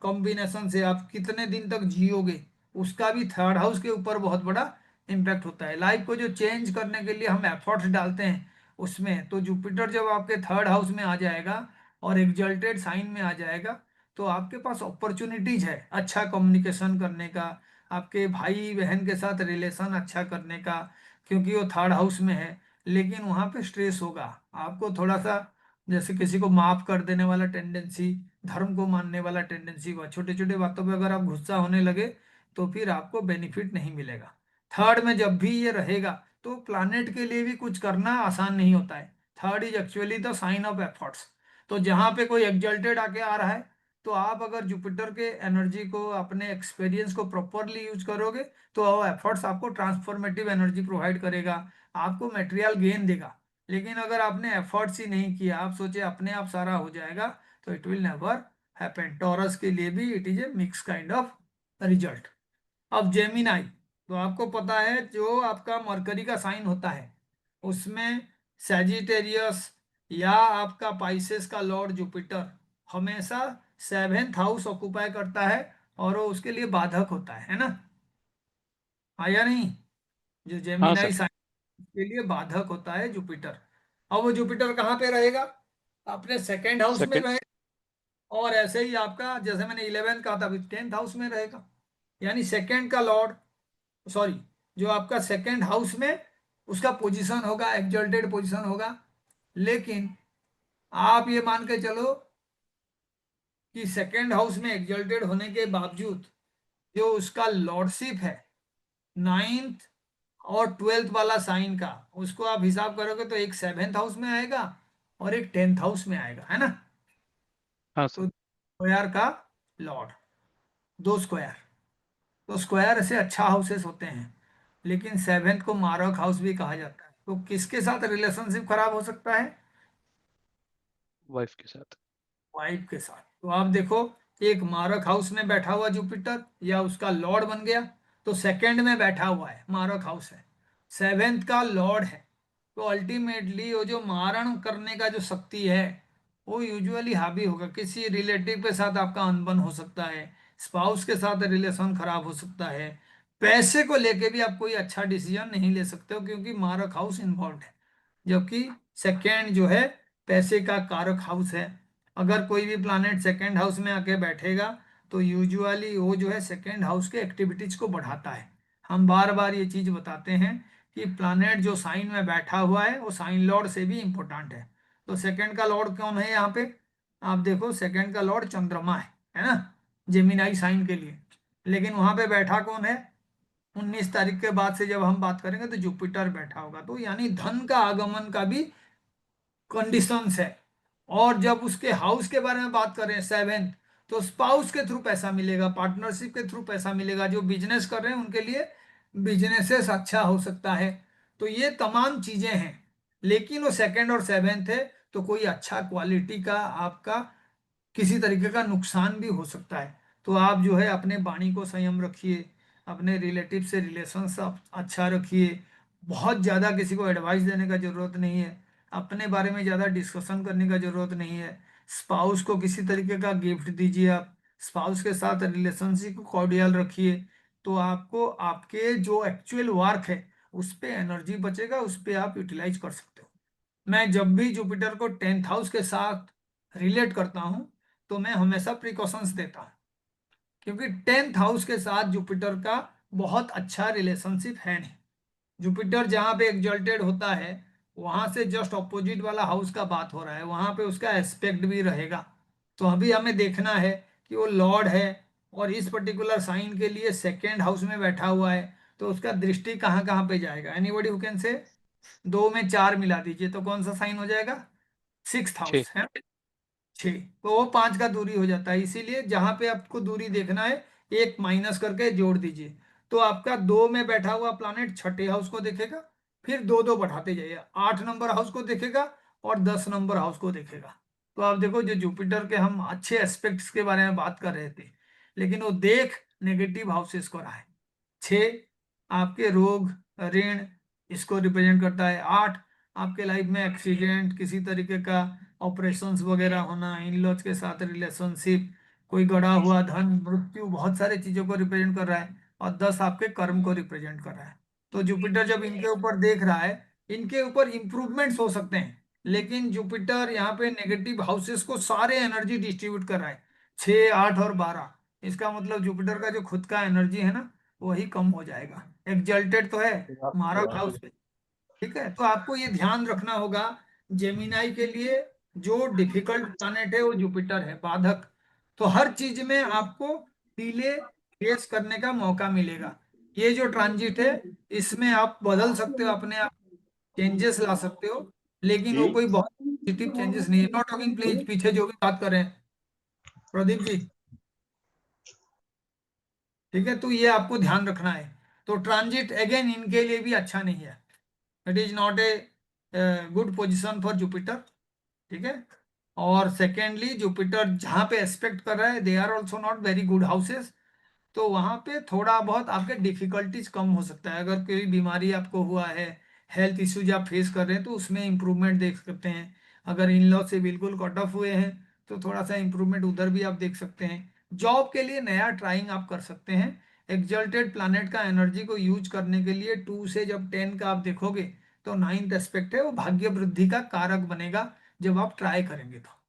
[SPEAKER 1] कॉम्बिनेशन से आप कितने दिन तक जियोगे, उसका भी थर्ड हाउस के ऊपर बहुत बड़ा इम्पैक्ट होता है। लाइफ को जो चेंज करने के लिए हम एफर्ट्स डालते हैं उसमें, तो जुपिटर जब आपके थर्ड हाउस में आ जाएगा और एग्जल्टेड साइन में आ जाएगा, तो आपके पास अपॉर्चुनिटीज है अच्छा कम्युनिकेशन करने का, आपके भाई बहन के साथ रिलेशन अच्छा करने का, क्योंकि वो थर्ड हाउस में है। लेकिन वहां पे स्ट्रेस होगा, आपको थोड़ा सा जैसे किसी को माफ कर देने वाला टेंडेंसी, धर्म को मानने वाला टेंडेंसी हुआ, छोटे छोटे बातों पे अगर आप गुस्सा होने लगे तो फिर आपको बेनिफिट नहीं मिलेगा। थर्ड में जब भी ये रहेगा तो प्लानेट के लिए भी कुछ करना आसान नहीं होता है। Third is actually the sign of efforts. तो जहां पे कोई एग्जल्टेड आके आ रहा है, तो आप अगर जुपिटर के एनर्जी को, अपने एक्सपीरियंस को प्रॉपरली यूज करोगे, तो वो एफर्ट्स आपको ट्रांसफॉर्मेटिव एनर्जी प्रोवाइड करेगा, आपको मटेरियल गेन देगा। लेकिन अगर आपने एफर्ट्स ही नहीं किया, आप सोचे अपने आप सारा हो जाएगा, तो it will never happen. Taurus के लिए भी it is A mix kind of result. अब जेमिनाई, तो आपको पता है जो आपका मरकरी का साइन होता है उसमें सैजिटेरियस या आपका पाइसेस का लॉर्ड जुपिटर हमेशा 7th हाउस ऑक्युपाई करता है, और वो उसके लिए बाधक होता है ना। आया नहीं? जो
[SPEAKER 2] हाँ
[SPEAKER 1] जेमिनाई
[SPEAKER 2] सर।
[SPEAKER 1] साइन के लिए बाधक होता है जुपिटर। अब वो जुपिटर कहाँ पे रहेगा? अपने सेकेंड हाउस में
[SPEAKER 2] सेकंड।
[SPEAKER 1] रहेगा। और ऐसे ही आपका जैसे मैंने 11 कहा था, अभी 10th हाउस में रहेगा। यानी सेकेंड का लॉर्ड, सॉरी, जो आपका सेकेंड हाउस में उसका पोजीशन होगा, एक्सल्टेड पोजीशन होगा। लेकिन आप ये मान के चलो कि सेकेंड हाउस में एक्सल्टेड होने के बावजूद जो उसका लॉर्डशिप है 9th और 12th वाला साइन का, उसको आप हिसाब करोगे तो एक 7th हाउस में आएगा और एक 10th हाउस में आएगा, है ना।
[SPEAKER 2] हाँ
[SPEAKER 1] तो
[SPEAKER 2] सर।
[SPEAKER 1] स्क्वायर का लॉर्ड, दो स्क्वायर, तो स्क्वायर ऐसे अच्छा हाउसेस होते हैं। लेकिन 7th को मारक हाउस भी कहा जाता है। तो किसके साथ रिलेशनशिप खराब हो सकता है?
[SPEAKER 2] वाइफ के साथ।
[SPEAKER 1] वाइफ के साथ। तो आप देखो, एक मारक हाउस में बैठा हुआ जुपिटर या उसका लॉर्ड बन गया, तो सेकंड में बैठा हुआ है, मारक हाउस है, 7th का लॉर्ड है। तो अल्टीमेटली वो जो मारण करने का जो शक्ति है वो यूजुअली हावी होगा। किसी रिलेटिव के साथ आपका अनबन हो सकता है, स्पाउस के साथ रिलेशन खराब हो सकता है, पैसे को लेके भी आप कोई अच्छा डिसीजन नहीं ले सकते हो क्योंकि मारक हाउस इन्वॉल्व है। जबकि सेकेंड जो है पैसे का कारक हाउस है। अगर कोई भी प्लानेट सेकेंड हाउस में आके बैठेगा तो यूजुअली वो जो है सेकेंड हाउस के एक्टिविटीज को बढ़ाता है। हम बार बार ये चीज बताते हैं कि प्लानेट जो साइन में बैठा हुआ है वो साइन लॉर्ड से भी इंपॉर्टेंट है। तो सेकेंड का लॉर्ड कौन है यहाँ पे? आप देखो, सेकेंड का लॉर्ड चंद्रमा है ना, जेमिनाई साइन के लिए। लेकिन वहां पे बैठा कौन है? 19 तारीख के बाद से जब हम बात करेंगे तो जुपिटर बैठा होगा। तो यानी धन का आगमन का भी कंडीशंस है। और जब उसके हाउस के बारे में बात करें 7th, तो स्पाउस के थ्रू पैसा मिलेगा, पार्टनरशिप के थ्रू पैसा मिलेगा, जो बिजनेस कर रहे हैं उनके लिए बिजनेसेस अच्छा हो सकता है। तो ये तमाम चीजें हैं। लेकिन वो सेकंड और 7th है, तो कोई अच्छा क्वालिटी का आपका किसी तरीके का नुकसान भी हो सकता है। तो आप जो है अपने वाणी को संयम रखिए, अपने रिलेटिव से रिलेशन अच्छा रखिए। बहुत ज़्यादा किसी को एडवाइस देने का जरूरत नहीं है, अपने बारे में ज़्यादा डिस्कशन करने का जरूरत नहीं है। स्पाउस को किसी तरीके का गिफ्ट दीजिए, आप स्पाउस के साथ रिलेशनशिप को कॉर्डियल रखिए। तो आपको आपके जो एक्चुअल वर्क है उस पे एनर्जी बचेगा, उस पे आप यूटिलाइज कर सकते हो। मैं जब भी जुपिटर को 10th हाउस के साथ रिलेट करता हूं तो मैं हमेशा प्रिकॉशंस देता हूं, क्योंकि 10th हाउस के साथ जुपिटर का बहुत अच्छा रिलेशनशिप है नहीं। जुपिटर जहां पे एग्जल्टेड होता है वहां से जस्ट ऑपोजिट वाला हाउस का बात हो रहा है, वहां पे उसका एस्पेक्ट भी रहेगा। तो अभी हमें देखना है कि वो लॉर्ड है और इस पर्टिकुलर साइन के लिए 2nd हाउस में बैठा हुआ है, तो उसका दृष्टि कहाँ कहाँ पे जाएगा। एनीबॉडी हु कैन से, 2 में 4 मिला दीजिए तो कौन सा साइन हो जाएगा, 6th हाउस
[SPEAKER 2] 6।
[SPEAKER 1] है। 6, तो वो 5 का दूरी हो जाता है, इसीलिए जहां पे आपको दूरी देखना है एक माइनस करके जोड़ दीजिए। तो आपका 2 में बैठा हुआ प्लानेट 6ठे हाउस को देखेगा, फिर 2 2 बढ़ाते जाइए, 8 नंबर हाउस को देखेगा और 10 नंबर हाउस को देखेगा। तो आप देखो, जो जुपिटर के हम अच्छे एस्पेक्ट्स के बारे में बात कर रहे थे, लेकिन वो देख नेगेटिव हाउसेस को रहा है। 6 आपके रोग, ऋण, इसको रिप्रेजेंट करता है। 8 आपके लाइफ में एक्सीडेंट, किसी तरीके का ऑपरेशंस वगैरह होना, इन लॉज के साथ रिलेशनशिप, कोई गड़ा हुआ धन, मृत्यु, बहुत सारे चीजों को रिप्रेजेंट कर रहा है। और 10 आपके कर्म को रिप्रेजेंट कर रहा है। तो जुपिटर जब इनके ऊपर देख रहा है, इनके ऊपर इंप्रूवमेंट्स हो सकते हैं, लेकिन जुपिटर यहाँ पे नेगेटिव हाउसेस को सारे एनर्जी डिस्ट्रीब्यूट कर रहा है, 6 8 और 12। इसका मतलब जुपिटर का जो खुद का एनर्जी है ना, वही कम हो जाएगा। एक्सल्टेड तो है मारक हाउस पे, ठीक है। तो आपको ये ध्यान रखना होगा, जेमिनाई के लिए जो डिफिकल्ट प्लैनेट है वो जुपिटर है, बाधक। तो हर चीज में आपको डिले फेस करने का मौका मिलेगा। ये जो ट्रांजिट है, इसमें आप बदल सकते हो अपने आप, चेंजेस ला सकते हो, लेकिन वो कोई बहुत पॉजिटिव चेंजेस नहीं है। नॉट टॉकिंग प्लीज, पीछे जो भी बात कर रहे हैं, प्रदीप जी, ठीक है। तो ये आपको ध्यान रखना है। तो ट्रांजिट अगेन इनके लिए भी अच्छा नहीं है, it is not a good position for Jupiter, ठीक है। और सेकेंडली, जुपिटर जहां पे एक्सपेक्ट कर रहा है, they are also not very good houses. तो वहां पे थोड़ा बहुत आपके डिफिकल्टीज कम हो सकता है। अगर कोई बीमारी आपको हुआ है, हेल्थ इश्यूज आप फेस कर रहे हैं, तो उसमें इंप्रूवमेंट देख सकते हैं। अगर इन लॉ से बिल्कुल कट ऑफ हुए हैं, तो थोड़ा सा इंप्रूवमेंट उधर भी आप देख सकते हैं। जॉब के लिए नया ट्राइंग आप कर सकते हैं। एक्सल्टेड प्लैनेट का एनर्जी को यूज करने के लिए 2 से जब 10 का आप देखोगे, तो 9th एस्पेक्ट है, वो भाग्य वृद्धि का कारक बनेगा जब आप ट्राई करेंगे। तो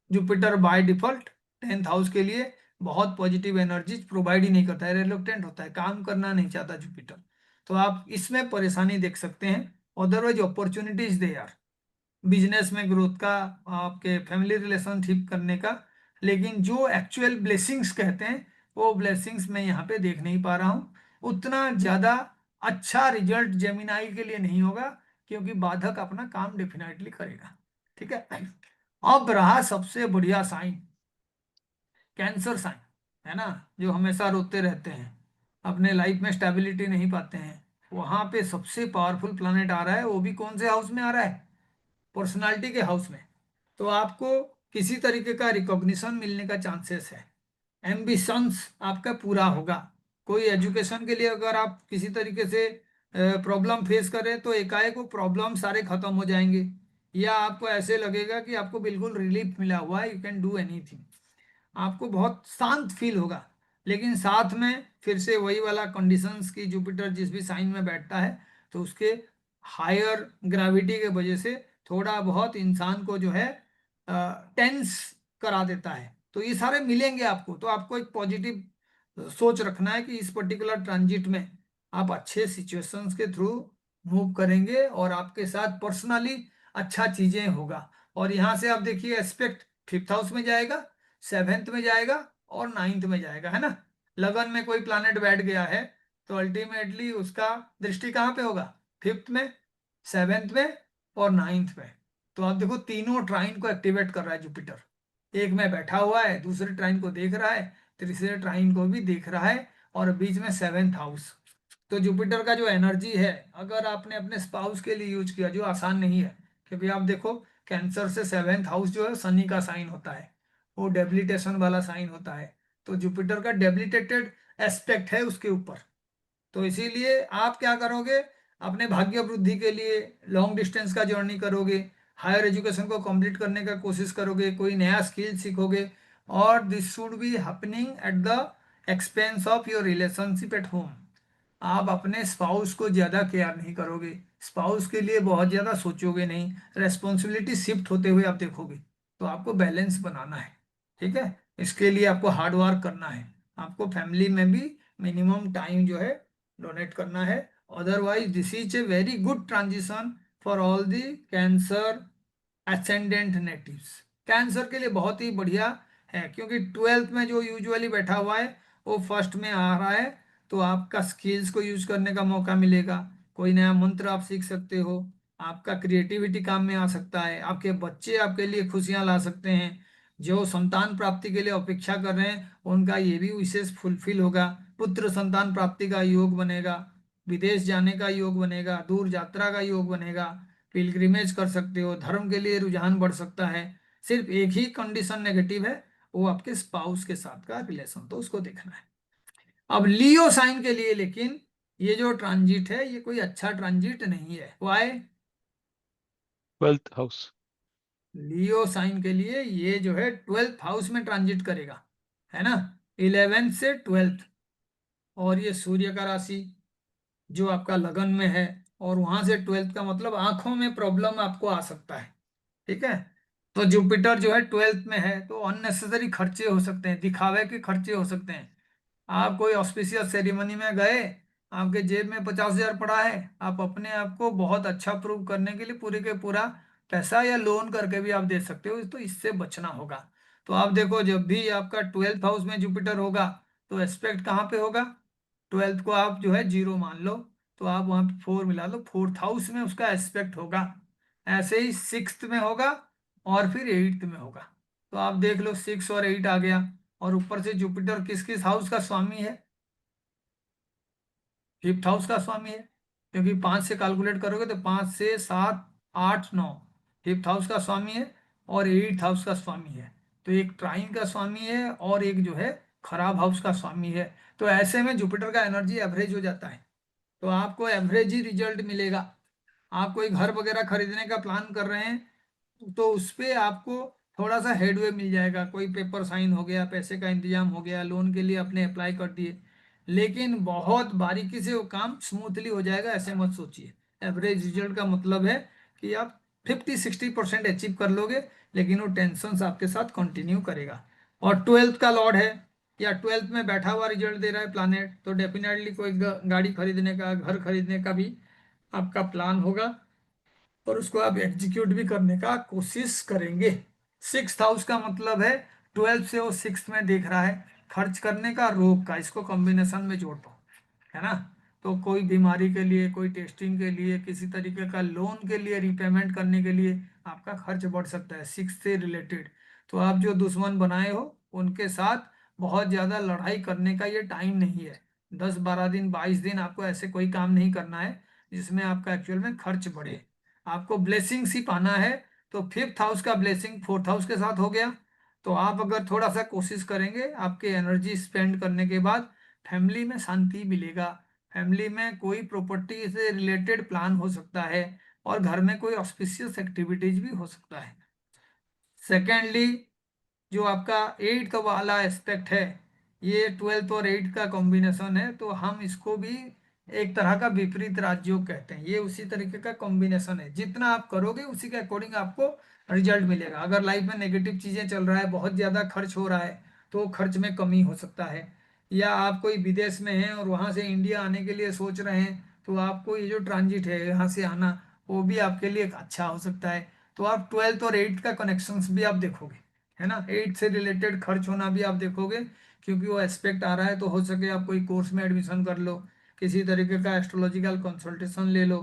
[SPEAKER 1] Jupiter by default 10th house के लिए बहुत पॉजिटिव एनर्जीज प्रोवाइड ही नहीं करता है, रिलुक्टेंट होता है, काम करना नहीं चाहता जुपिटर। तो आप इसमें परेशानी देख सकते हैं। अदरवाइज अपॉर्चुनिटीज दे यार, बिजनेस में ग्रोथ का, आपके फैमिली रिलेशन ठीक करने का। लेकिन जो एक्चुअल ब्लेसिंग्स कहते हैं, वो ब्लेसिंग्स मैं यहाँ पे देख नहीं पा रहा हूँ। उतना ज्यादा अच्छा रिजल्ट जेमिनाई के लिए नहीं होगा, क्योंकि बाधक अपना काम डेफिनेटली करेगा, ठीक है। अब रहा सबसे बढ़िया साइन, कैंसर साइन, है ना, जो हमेशा रोते रहते हैं, अपने लाइफ में स्टेबिलिटी नहीं पाते हैं। वहां पे सबसे पावरफुल प्लैनेट आ रहा है, वो भी कौन से हाउस में आ रहा है, पर्सनालिटी के हाउस में। तो आपको किसी तरीके का रिकॉग्निशन मिलने का चांसेस है, एम्बिशंस आपका पूरा होगा। कोई एजुकेशन के लिए अगर आप किसी तरीके से प्रॉब्लम फेस करें, तो एकाएक वो प्रॉब्लम सारे खत्म हो जाएंगे, या आपको ऐसे लगेगा कि आपको बिल्कुल रिलीफ मिला हुआ है, यू कैन डू एनीथिंग। आपको बहुत शांत फील होगा। लेकिन साथ में फिर से वही वाला कंडीशंस की, जुपिटर जिस भी साइन में बैठता है, तो उसके हायर ग्रेविटी के वजह से थोड़ा बहुत इंसान को जो है टेंस करा देता है। तो ये सारे मिलेंगे आपको, तो आपको एक पॉजिटिव सोच रखना है कि इस पर्टिकुलर ट्रांजिट में आप अच्छे सिचुएशंस के थ्रू मूव करेंगे और आपके साथ पर्सनली अच्छा चीजें होगा। और यहाँ से आप देखिए, एस्पेक्ट 5th हाउस में जाएगा, 7th में जाएगा और 9th में जाएगा, है ना। लगन में कोई प्लैनेट बैठ गया है, तो अल्टीमेटली उसका दृष्टि कहाँ पे होगा, 5th में, 7th में और 9th में। तो आप देखो, तीनों ट्राइन को एक्टिवेट कर रहा है जुपिटर। एक में बैठा हुआ है, दूसरे ट्राइन को देख रहा है, तीसरे ट्राइन को भी देख रहा है, और बीच में 7th हाउस। तो जुपिटर का जो एनर्जी है, अगर आपने अपने स्पाउस के लिए यूज किया, जो आसान नहीं है, क्योंकि आप देखो, कैंसर से 7th हाउस जो है शनि का साइन होता है, वो डेबिलिटेशन वाला साइन होता है। तो जुपिटर का डेबिलिटेटेड एस्पेक्ट है उसके ऊपर। तो इसीलिए आप क्या करोगे, अपने भाग्य वृद्धि के लिए लॉन्ग डिस्टेंस का जर्नी करोगे, हायर एजुकेशन को कंप्लीट करने का कोशिश करोगे, कोई नया स्किल सीखोगे। और this should be happening at the expense of your relationship at home. आप अपने स्पाउस को ज्यादा केयर नहीं करोगे, स्पाउस के लिए बहुत ज्यादा सोचोगे नहीं, रेस्पॉन्सिबिलिटी शिफ्ट होते हुए आप देखोगे। तो आपको बैलेंस बनाना है, ठीक है। इसके लिए आपको हार्ड वर्क करना है, आपको फैमिली में भी मिनिमम टाइम जो है डोनेट करना है। Otherwise this is a very good transition for all the cancer ascendant natives. Cancer के लिए बहुत ही बढ़िया है, क्योंकि ट्वेल्थ में जो यूजुअली बैठा हुआ है वो फर्स्ट में आ रहा है। तो आपका स्किल्स को यूज करने का मौका मिलेगा, कोई नया मंत्र आप सीख सकते हो, आपका क्रिएटिविटी काम में आ सकता है, आपके बच्चे आपके लिए खुशियां ला सकते हैं, जो संतान प्राप्ति के लिए अपेक्षा कर रहे हैं उनका ये भी विशेष फुलफिल होगा, पुत्र संतान प्राप्ति का योग बनेगा, विदेश जाने का योग बनेगा, दूर यात्रा का योग बनेगा, पिलग्रिमेज कर सकते हो, धर्म के लिए रुझान बढ़ सकता है। सिर्फ एक ही कंडीशन नेगेटिव है, वो आपके स्पाउस के साथ का रिलेशन, तो उसको देखना है। अब लियो साइन के लिए लेकिन ये जो ट्रांजिट है ये कोई अच्छा ट्रांजिट नहीं है। वाई?
[SPEAKER 2] 12th house.
[SPEAKER 1] लियो साइन के लिए ये जो है 12th हाउस में ट्रांजिट करेगा, है ना, 11th से 12th। और ये सूर्य का राशि जो आपका लगन में है, और वहां से 12th का मतलब आंखों में प्रॉब्लम आपको आ सकता है, ठीक है। तो जुपिटर जो है 12th में है, तो अननेसेसरी खर्चे हो सकते हैं, दिखावे के खर्चे हो सकते हैं। आप कोई ऑस्पिशियस सेरेमनी में गए, आपके जेब में 50,000 पड़ा है, आप अपने आप को बहुत अच्छा प्रूव करने के लिए पूरे के पूरा पैसा या लोन करके भी आप दे सकते हो, तो इससे बचना होगा। तो आप देखो, जब भी आपका 12th हाउस में जुपिटर होगा तो एस्पेक्ट कहाँ पे होगा? 12th को आप जो है जीरो मान लो, तो आप वहां पे 4 मिला लो, 4th हाउस में उसका एस्पेक्ट होगा। ऐसे ही 6th में होगा, और फिर 8th में होगा। तो आप देख लो 6 और 8 आ गया। और ऊपर से जुपिटर किस किस हाउस का स्वामी है? 5th हाउस का स्वामी है, क्योंकि 5 से कैलकुलेट करोगे तो 5 से 7 8 9, 5th हाउस का स्वामी है और 8th हाउस का स्वामी है। तो एक ट्राइन का स्वामी है और एक जो है खराब हाउस का स्वामी है। तो ऐसे में जुपिटर का एनर्जी एवरेज हो जाता है, तो आपको एवरेज ही रिजल्ट मिलेगा। आप कोई घर वगैरह खरीदने का प्लान कर रहे हैं तो उस पे आपको थोड़ा सा हेडवे मिल जाएगा, कोई पेपर साइन हो गया, पैसे का इंतजाम हो गया, लोन के लिए आपने अप्लाई कर दिए, लेकिन बहुत बारीकी से वो काम स्मूथली हो जाएगा ऐसे मत सोचिए। एवरेज रिजल्ट का मतलब है कि आप 50-60% अचीव कर लोगे, लेकिन वो टेंशन आपके साथ कंटिन्यू करेगा। और 12th का लॉर्ड है, या 12th में बैठा हुआ रिजल्ट दे रहा है प्लानेट, तो डेफिनेटली कोई गाड़ी खरीदने का, घर खरीदने का भी आपका प्लान होगा, और उसको आप एग्जीक्यूट भी करने का कोशिश करेंगे। 6th हाउस का मतलब है 12th से वो 6th में देख रहा है, खर्च करने का, रोग का, इसको कॉम्बिनेशन में जोड़ दो, है ना। तो कोई बीमारी के लिए, कोई टेस्टिंग के लिए, किसी तरीके का लोन के लिए रीपेमेंट करने के लिए आपका खर्च बढ़ सकता है 6th से रिलेटेड। तो आप जो दुश्मन बनाए हो उनके साथ बहुत ज्यादा लड़ाई करने का ये टाइम नहीं है। 10 12 दिन 22 दिन आपको ऐसे कोई काम नहीं करना है जिसमें आपका एक्चुअल में खर्च बढ़े। आपको ब्लेसिंग्स ही पाना है। तो 5th हाउस का ब्लेसिंग 4th हाउस के साथ हो गया। तो आप अगर थोड़ा सा कोशिश करेंगे, आपके एनर्जी स्पेंड करने के बाद फैमिली में शांति मिलेगा, फैमिली में कोई प्रॉपर्टी से रिलेटेड प्लान हो सकता है, और घर में कोई ऑस्पिशियस एक्टिविटीज भी हो सकता है। सेकेंडली, जो आपका 8th वाला एस्पेक्ट है, ये 12th और 8th का कॉम्बिनेशन है, तो हम इसको भी एक तरह का विपरीत राजयोग कहते हैं। ये उसी तरीके का कॉम्बिनेशन है, जितना आप करोगे उसी के अकॉर्डिंग आपको रिजल्ट मिलेगा। अगर लाइफ में नेगेटिव चीजें चल रहा है, बहुत ज्यादा खर्च हो रहा है, तो खर्च में कमी हो सकता है। या आप कोई विदेश में हैं और वहां से इंडिया आने के लिए सोच रहे हैं, तो आपको ये जो ट्रांजिट है यहाँ से आना, वो भी आपके लिए एक अच्छा हो सकता है। तो आप 12th और 8th का कनेक्शंस भी आप देखोगे, है ना, 8th से रिलेटेड खर्च होना भी आप देखोगे, क्योंकि वो एस्पेक्ट आ रहा है। तो हो सके आप कोई कोर्स में एडमिशन कर लो, किसी तरीके का एस्ट्रोलॉजिकल कंसल्टेशन ले लो,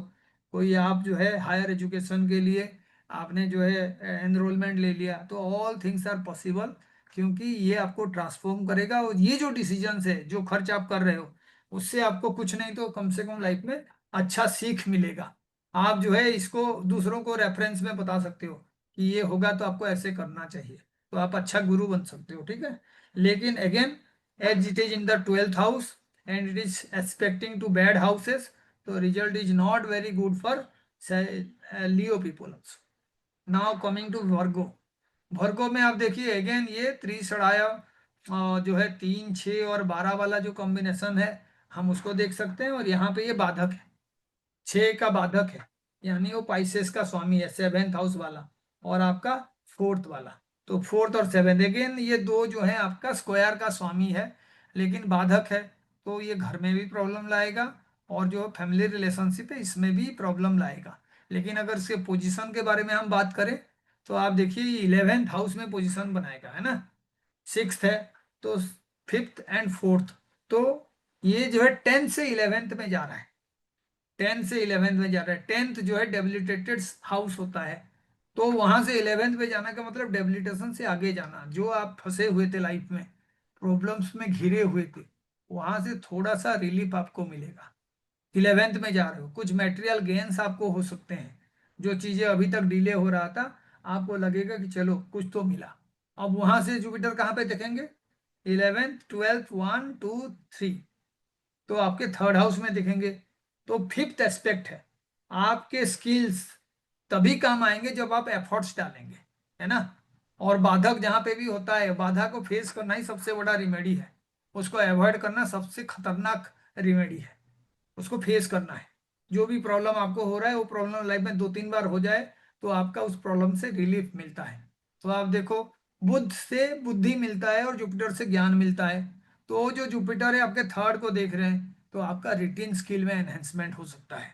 [SPEAKER 1] कोई आप जो है हायर एजुकेशन के लिए आपने जो है एनरोलमेंट ले लिया, तो ऑल थिंग्स आर पॉसिबल, क्योंकि ये आपको ट्रांसफॉर्म करेगा। और ये जो डिसीजंस है, जो खर्च आप कर रहे हो, उससे आपको कुछ नहीं तो कम से कम लाइफ में अच्छा सीख मिलेगा। आप जो है इसको दूसरों को रेफरेंस में बता सकते हो कि ये होगा तो आपको ऐसे करना चाहिए, तो आप अच्छा गुरु बन सकते हो, ठीक है। लेकिन again, as it is in the 12th house and it is expecting two bad houses, तो result is not very good for Leo people. Now coming to Virgo. Virgo में आप देखिए अगेन ये त्रिसड़ाया जो है 3 6 और 12 वाला जो कॉम्बिनेशन है, हम उसको देख सकते हैं। और यहाँ पे ये बाधक है, 6 का बाधक है, यानी वो पाइसेस का स्वामी है, 7th हाउस वाला, और आपका 4th वाला। तो 4th और 7th अगेन ये दो जो है आपका स्क्वायर का स्वामी है, लेकिन बाधक है, तो ये घर में भी प्रॉब्लम लाएगा, और जो फैमिली रिलेशनशिप है इसमें भी प्रॉब्लम लाएगा। लेकिन अगर इसके पोजीशन के बारे में हम बात करें, तो आप देखिए 11th हाउस में पोजीशन बनाएगा, है ना। 6th है, तो 5th एंड 4th, तो ये जो है 10th से 11th में जा रहा है, 10th से 11th में जा रहा है। 10th जो है डेबिलिटेटेड हाउस होता है, तो वहां से 11th में जाना का मतलब डेबिलिटेशन से आगे जाना। जो आप फंसे हुए थे लाइफ में, प्रॉब्लम्स में घिरे हुए थे, वहां से थोड़ा सा रिलीफ आपको मिलेगा। 11th में जा रहे हो, कुछ मेटेरियल गेन्स आपको हो सकते हैं, जो चीजें अभी तक डिले हो रहा था, आपको लगेगा कि चलो कुछ तो मिला। अब वहां से जुपिटर कहाँ पे देखेंगे, 11th 12th 1 2 3, तो आपके 3rd हाउस में दिखेंगे। तो 5th एस्पेक्ट है, आपके स्किल्स तभी काम आएंगे जब आप एफर्ट्स डालेंगे, है ना। और बाधक जहां पे भी होता है, बाधा को फेस करना ही सबसे बड़ा रिमेडी है, उसको अवॉइड करना सबसे खतरनाक रिमेडी है। उसको फेस करना है। जो भी प्रॉब्लम आपको हो रहा है, वो प्रॉब्लम लाइफ में 2-3 बार हो जाए तो आपका उस प्रॉब्लम से रिलीफ मिलता है। तो आप देखो, बुध से बुद्धि मिलता है और जुपिटर से ज्ञान मिलता है। तो जो जुपिटर है आपके 3rd को देख रहे हैं, तो आपका रिटेन स्किल में एनहेंसमेंट हो सकता है।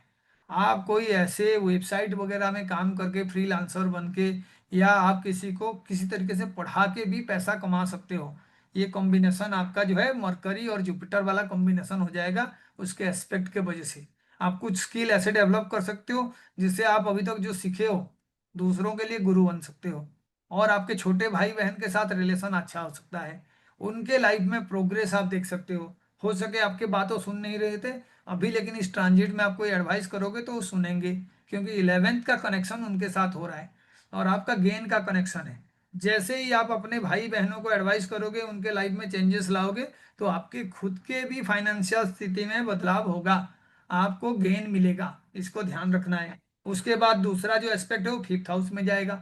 [SPEAKER 1] आप कोई ऐसे वेबसाइट वगैरह में काम करके फ्रीलांसर बन के, या आप किसी को किसी तरीके से पढ़ा के भी पैसा कमा सकते हो। ये कॉम्बिनेशन आपका जो है मरकरी और जुपिटर वाला कॉम्बिनेशन हो जाएगा, उसके एस्पेक्ट के वजह से। आप कुछ स्किल ऐसे डेवलप कर सकते हो जिससे आप अभी तक जो सीखे हो, दूसरों के लिए गुरु बन सकते हो। और आपके छोटे भाई बहन के साथ रिलेशन अच्छा हो सकता है, उनके लाइफ में प्रोग्रेस आप देख सकते हो सके आपके बातों सुन नहीं रहे थे अभी, लेकिन इस ट्रांजिट में आप कोई एडवाइस करोगे तो वो सुनेंगे, क्योंकि 11th का कनेक्शन उनके साथ हो रहा है और आपका गेन का कनेक्शन है। जैसे ही आप अपने भाई बहनों को एडवाइस करोगे, उनके लाइफ में चेंजेस लाओगे, तो आपके खुद के भी फाइनेंशियल स्थिति में बदलाव होगा, आपको गेन मिलेगा, इसको ध्यान रखना है। उसके बाद दूसरा जो एस्पेक्ट है वो 5th हाउस में जाएगा,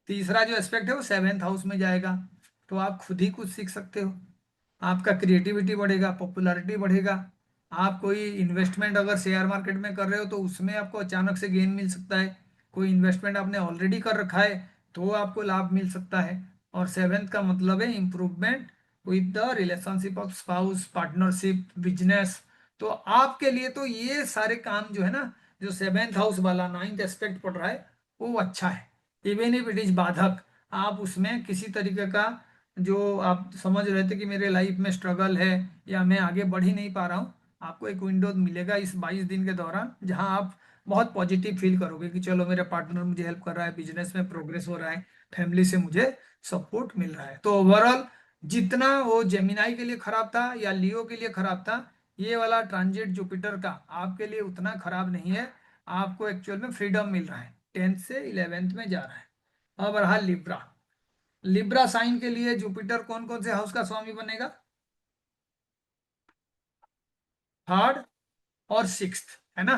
[SPEAKER 1] तीसरा जो एस्पेक्ट है वो 7th हाउस में जाएगा। तो आप खुद ही कुछ सीख सकते हो, आपका क्रिएटिविटी बढ़ेगा, पॉपुलैरिटी बढ़ेगा। आप कोई इन्वेस्टमेंट अगर शेयर मार्केट में कर रहे हो, तो उसमें आपको अचानक से गेन मिल सकता है। कोई इन्वेस्टमेंट आपने ऑलरेडी कर रखा है, तो आपको लाभ मिल सकता है। और 7th का मतलब है improvement with the relationship of spouse, partnership, business. तो आपके लिए तो ये सारे काम जो है ना, जो 7th हाउस वाला 9th एस्पेक्ट पड़ रहा है, वो अच्छा है। इवन इफ इट इज बाधक, आप उसमें किसी तरीके का, जो आप समझ रहे थे कि मेरे लाइफ में स्ट्रगल है या मैं आगे बढ़ ही नहीं पा रहा हूँ, आपको एक विंडो मिलेगा इस 22 दिन के दौरान, जहां आप बहुत पॉजिटिव फील करोगे कि चलो मेरा पार्टनर मुझे हेल्प कर रहा है, बिजनेस में प्रोग्रेस हो रहा है, फैमिली से मुझे सपोर्ट मिल रहा है। तो ओवरऑल जितना वो जेमिनाई के लिए खराब था या लियो के लिए खराब था, ये वाला ट्रांजिट जुपिटर का आपके लिए उतना खराब नहीं है। आपको एक्चुअल में फ्रीडम मिल रहा है, 10th से 11th में जा रहा है। अब रहा लिब्रा। लिब्रा साइन के लिए जुपिटर कौन कौन से हाउस का स्वामी बनेगा, 3rd और 6th, है ना।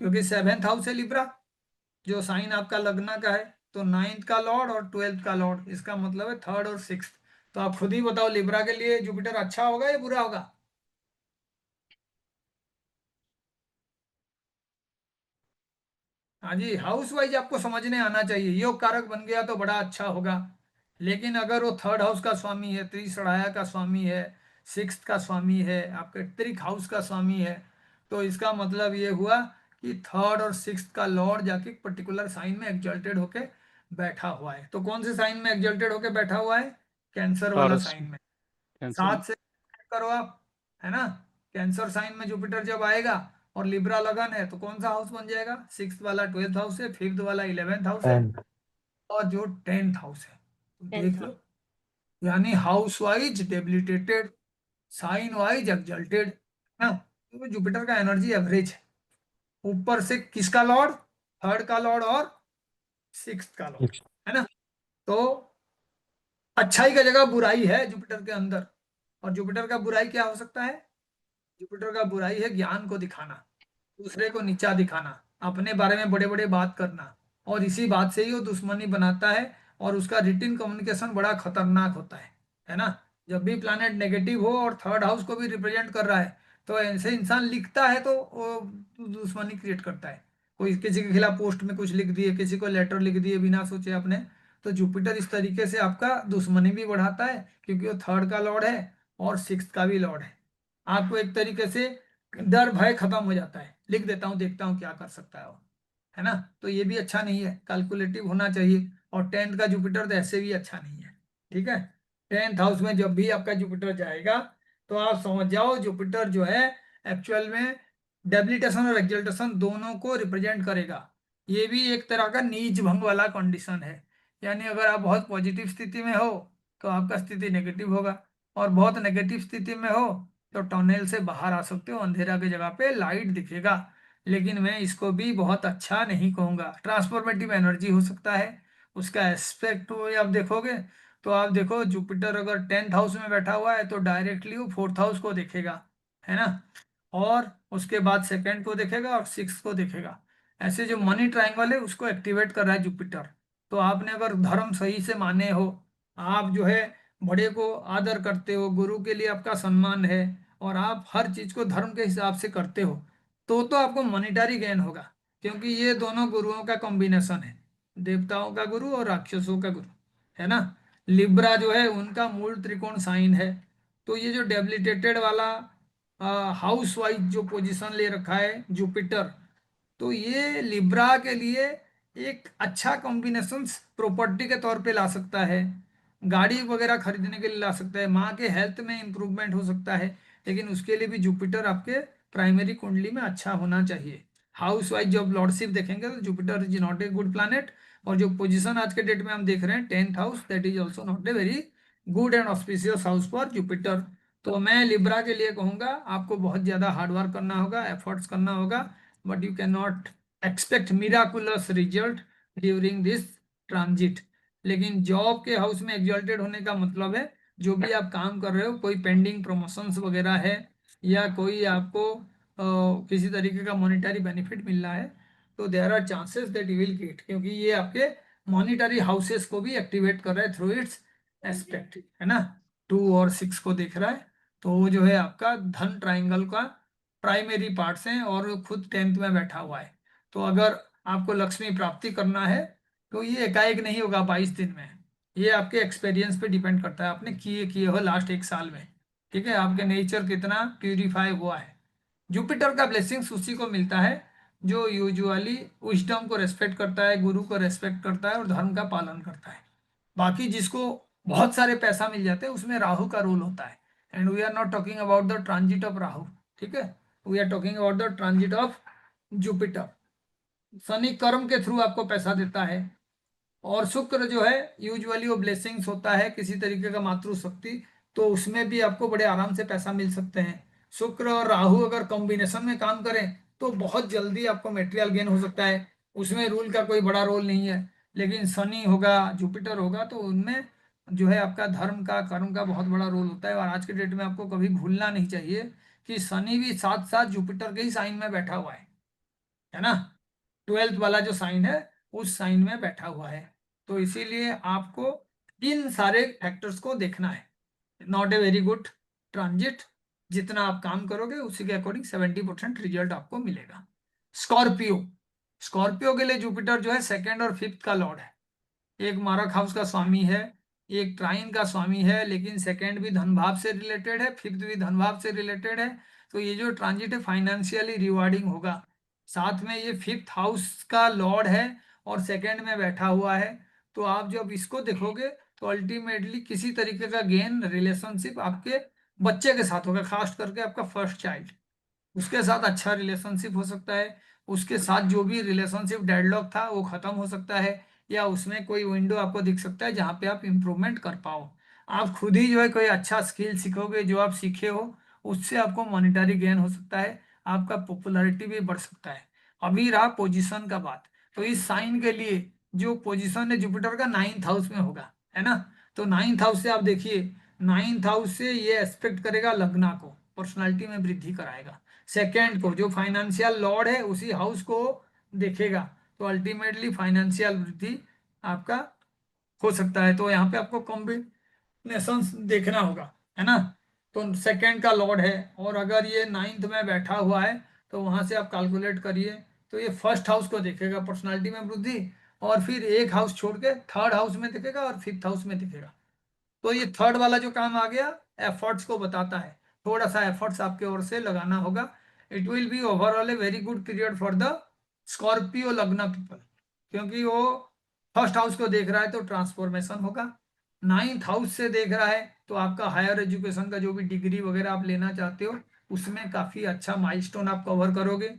[SPEAKER 1] क्योंकि 7th हाउस है लिब्रा, जो साइन आपका लगना का है, तो 9th का लॉर्ड और 12th का लॉर्ड, इसका मतलब है 3rd और 6th। तो आप खुद ही बताओ लिब्रा के लिए जुपिटर अच्छा होगा या बुरा होगा। हाँ जी, हाउस वाइज आपको समझने आना चाहिए। योग कारक बन गया तो बड़ा अच्छा होगा, लेकिन अगर वो 3rd हाउस का स्वामी है, त्रिसड़ाया का स्वामी है, 6th का स्वामी है, आपके त्रिक हाउस का स्वामी है, तो इसका मतलब ये हुआ कि 3rd और 6th का लॉर्ड जाके पर्टिकुलर साइन में एग्जल्टेड होके बैठा हुआ है। तो कौन से साइन में एग्जल्टेड होके बैठा हुआ है, कैंसर वाला
[SPEAKER 2] टॉरस,
[SPEAKER 1] साइन में।
[SPEAKER 2] कैंसर में।
[SPEAKER 1] 7 से करो आप, है ना। कैंसर साइन में जुपिटर जब आएगा और लिब्रा लगन है, तो कौन सा हाउस बन जाएगा, 6th वाला 12th हाउस है, 5th वाला 11th हाउस है,
[SPEAKER 3] 10th।
[SPEAKER 1] और जो 10th हाउस है, तो
[SPEAKER 4] 10th
[SPEAKER 1] देख लो। यानी house wise debilitated, sign wise exalted, है ना। तो जुपिटर का एनर्जी एवरेज है। ऊपर से किसका लॉर्ड, 3rd का लॉर्ड और 6th का लॉर्ड,
[SPEAKER 3] 6th।
[SPEAKER 1] है ना। तो अच्छाई का जगह बुराई है जुपिटर के अंदर। और जुपिटर का बुराई क्या हो सकता है, जुपिटर का बुराई है ज्ञान को दिखाना, दूसरे को नीचा दिखाना, अपने बारे में बड़े बड़े बात करना, और इसी बात से ही वो दुश्मनी बनाता है। और उसका रिटिन कम्युनिकेशन बड़ा खतरनाक होता है ना। जब भी प्लैनेट नेगेटिव हो और 3rd हाउस को भी रिप्रेजेंट कर रहा है, तो ऐसे इंसान लिखता है तो वो दुश्मनी क्रिएट करता है। कोई किसी के खिलाफ पोस्ट में कुछ लिख दिए, किसी को लेटर लिख दिए बिना सोचे अपने, तो जुपिटर इस तरीके से आपका दुश्मनी भी बढ़ाता है, क्योंकि वो थर्ड का लॉर्ड है और सिक्स्थ का भी लॉर्ड है। आपको एक तरीके से डर भय खत्म हो जाता है, लिख देता हूँ देखता हूँ क्या कर सकता है वो, है ना। तो ये भी अच्छा नहीं है, कैलकुलेटिव होना चाहिए। और टेंथ का जुपिटर तो ऐसे भी अच्छा नहीं है, ठीक है। टेंथ हाउस में जब भी आपका जुपिटर जाएगा तो आप समझ जाओ जुपिटर जो है एक्चुअल में डेबिलिटेशन और एक्सल्टेशन दोनों को रिप्रेजेंट करेगा। ये भी एक तरह का नीच भंग वाला कंडीशन है, यानी अगर आप बहुत पॉजिटिव स्थिति में हो तो आपका स्थिति नेगेटिव होगा, और बहुत नेगेटिव स्थिति में हो तो टनल से बाहर आ सकते हो, अंधेरा की जगह पे लाइट दिखेगा। लेकिन मैं इसको भी बहुत अच्छा नहीं कहूंगा, ट्रांसफॉर्मेटिव एनर्जी हो सकता है। उसका एस्पेक्ट आप देखोगे तो आप देखो जुपिटर अगर टेंथ हाउस में बैठा हुआ है तो डायरेक्टली वो फोर्थ हाउस को देखेगा, है ना। और उसके बाद सेकंड को देखेगा और सिक्स को देखेगा। ऐसे जो मनी ट्रायंगल है उसको एक्टिवेट कर रहा है जुपिटर। तो आपने अगर धर्म सही से माने हो, आप जो है बड़े को आदर करते हो, गुरु के लिए आपका सम्मान है, और आप हर चीज को धर्म के हिसाब से करते हो, तो आपको मॉनिटरी गेन होगा। क्योंकि ये दोनों गुरुओं का कॉम्बिनेशन है, देवताओं का गुरु और राक्षसों का गुरु, है ना। लिब्रा जो है उनका मूल त्रिकोण साइन है। तो ये जो डेबिलिटेटेड वाला हाउस वाइज जो पोजीशन ले रखा है जुपिटर, तो ये लिब्रा के लिए एक अच्छा कॉम्बिनेशन प्रॉपर्टी के तौर पे ला सकता है, गाड़ी वगैरह खरीदने के लिए ला सकता है, माँ के हेल्थ में इंप्रूवमेंट हो सकता है। लेकिन उसके लिए भी जुपिटर आपके प्राइमरी कुंडली में अच्छा होना चाहिए। हाउस वाइज जब लॉर्डशिप देखेंगे तो Jupiter is not a good planet. और जो पोजीशन आज के डेट में हम देख रहे हैं tenth house, that is also not a very good and auspicious house for Jupiter. तो मैं लिब्रा के लिए कहूंगा आपको बहुत ज्यादा हार्डवर्क करना होगा, एफर्ट्स करना होगा, but you can not expect miraculous result during this transit. लेकिन जॉब के हाउस में एग्जॉल्टेड होने का मतलब है जो भी आप काम कर रहे हो, कोई पेंडिंग प्रमोशंस वगैरह है, या कोई आपको किसी तरीके का मॉनिटरी बेनिफिट मिल रहा है, तो there are chances that you will get, क्योंकि ये आपके मॉनिटरी हाउसेस को भी एक्टिवेट कर रहा है थ्रू इट्स एस्पेक्ट, है ना। 2 और 6 को देख रहा है, तो वो जो है आपका धन ट्राइंगल का प्राइमरी पार्ट्स हैं, और वो खुद टेंथ में बैठा हुआ है। तो अगर आपको लक्ष्मी प्राप्ति करना है तो ये एकाएक नहीं होगा 22 दिन में, ये आपके एक्सपीरियंस पे डिपेंड करता है, आपने किए किए हो लास्ट 1 साल में, ठीक है, आपके नेचर कितना प्यूरिफाई हुआ है। जुपिटर का ब्लेसिंग्स उसी को मिलता है जो यूजुअली विजडम को रेस्पेक्ट करता है, गुरु को रेस्पेक्ट करता है और धर्म का पालन करता है। बाकी जिसको बहुत सारे पैसा मिल जाते हैं उसमें राहु का रोल होता है। And we are not talking about the transit of Rahu, ठीक है, we are talking about the transit of Jupiter. Shani कर्म के थ्रू आपको पैसा देता है, और शुक्र जो है यूजुअली वो ब्लेसिंग्स होता है किसी तरीके का मातृ शक्ति, तो उसमें भी आपको बड़े आराम से पैसा मिल सकते हैं। शुक्र और राहु अगर कॉम्बिनेशन में काम करें तो बहुत जल्दी आपको मेटेरियल गेन हो सकता है, उसमें रूल का कोई बड़ा रोल नहीं है। लेकिन शनि होगा, जुपिटर होगा, तो उनमें जो है आपका धर्म का कर्म का बहुत बड़ा रोल होता है। और आज के डेट में आपको कभी भूलना नहीं चाहिए कि शनि भी साथ साथ जुपिटर के ही साइन में बैठा हुआ है ना। 12th वाला जो साइन है उस साइन में बैठा हुआ है। तो इसीलिए आपको इन सारे फैक्टर्स को देखना है। Not a very good transit, जितना आप काम करोगे उसी के अकॉर्डिंग 70% रिजल्ट आपको मिलेगा। स्कॉर्पियो, स्कॉर्पियो के लिए जुपिटर जो है सेकंड और फिफ्थ का लॉर्ड है, एक मारक हाउस का स्वामी है, एक ट्राइन का स्वामी है, लेकिन सेकंड भी धन भाव से रिलेटेड है, फिफ्थ भी धन भाव से रिलेटेड है। तो ये जो ट्रांजिट है फाइनेंशियली रिवार्डिंग होगा। साथ में ये फिफ्थ हाउस का लॉर्ड है और सेकंड में बैठा हुआ है। तो आप जब इसको देखोगे तो अल्टीमेटली किसी तरीके का गेन रिलेशनशिप आपके बच्चे के साथ होगा, खास करके आपका फर्स्ट चाइल्ड, उसके साथ अच्छा रिलेशनशिप हो सकता है। उसके साथ जो भी रिलेशनशिप डेडलॉक था वो खत्म हो सकता है, या उसमें कोई विंडो आपको दिख सकता है जहाँ पे आप इम्प्रूवमेंट कर पाओ। आप खुद ही जो है कोई अच्छा स्किल सीखोगे, जो आप सीखे हो उससे आपको मॉनिटरी गेन हो सकता है, आपका पॉपुलैरिटी भी बढ़ सकता है। अभी रहा पोजीशन का बात, तो इस साइन के लिए जो पोजीशन है जुपिटर का 9th हाउस में होगा, है ना। तो 9th हाउस से आप देखिए, 9th हाउस से ये एक्सपेक्ट करेगा लग्ना को, पर्सनालिटी में वृद्धि कराएगा। सेकेंड को जो फाइनेंशियल लॉर्ड है उसी हाउस को देखेगा, तो अल्टीमेटली फाइनेंशियल वृद्धि आपका हो सकता है। तो यहाँ पे आपको कॉम्बिनेशन देखना होगा, है ना। तो सेकंड का लॉर्ड है, और अगर ये नाइन्थ में बैठा हुआ है तो वहां से आप कैलकुलेट करिए, तो ये फर्स्ट हाउस को देखेगा, पर्सनालिटी में वृद्धि, और फिर एक हाउस छोड़ के थर्ड हाउस में दिखेगा और फिफ्थ हाउस में दिखेगा। तो ये थर्ड वाला जो काम आ गया, एफर्ट्स को बताता है, थोड़ा सा एफर्ट्स आपके ओर से लगाना होगा। It will be overall a very good period for the Scorpio लग्न पीपल, क्योंकि वो फर्स्ट हाउस को देख रहा है तो ट्रांसफॉर्मेशन होगा। नाइन्थ हाउस से देख रहा है तो आपका हायर एजुकेशन का जो भी डिग्री वगैरह आप लेना चाहते हो उसमें काफी अच्छा माइलस्टोन आप कवर करोगे।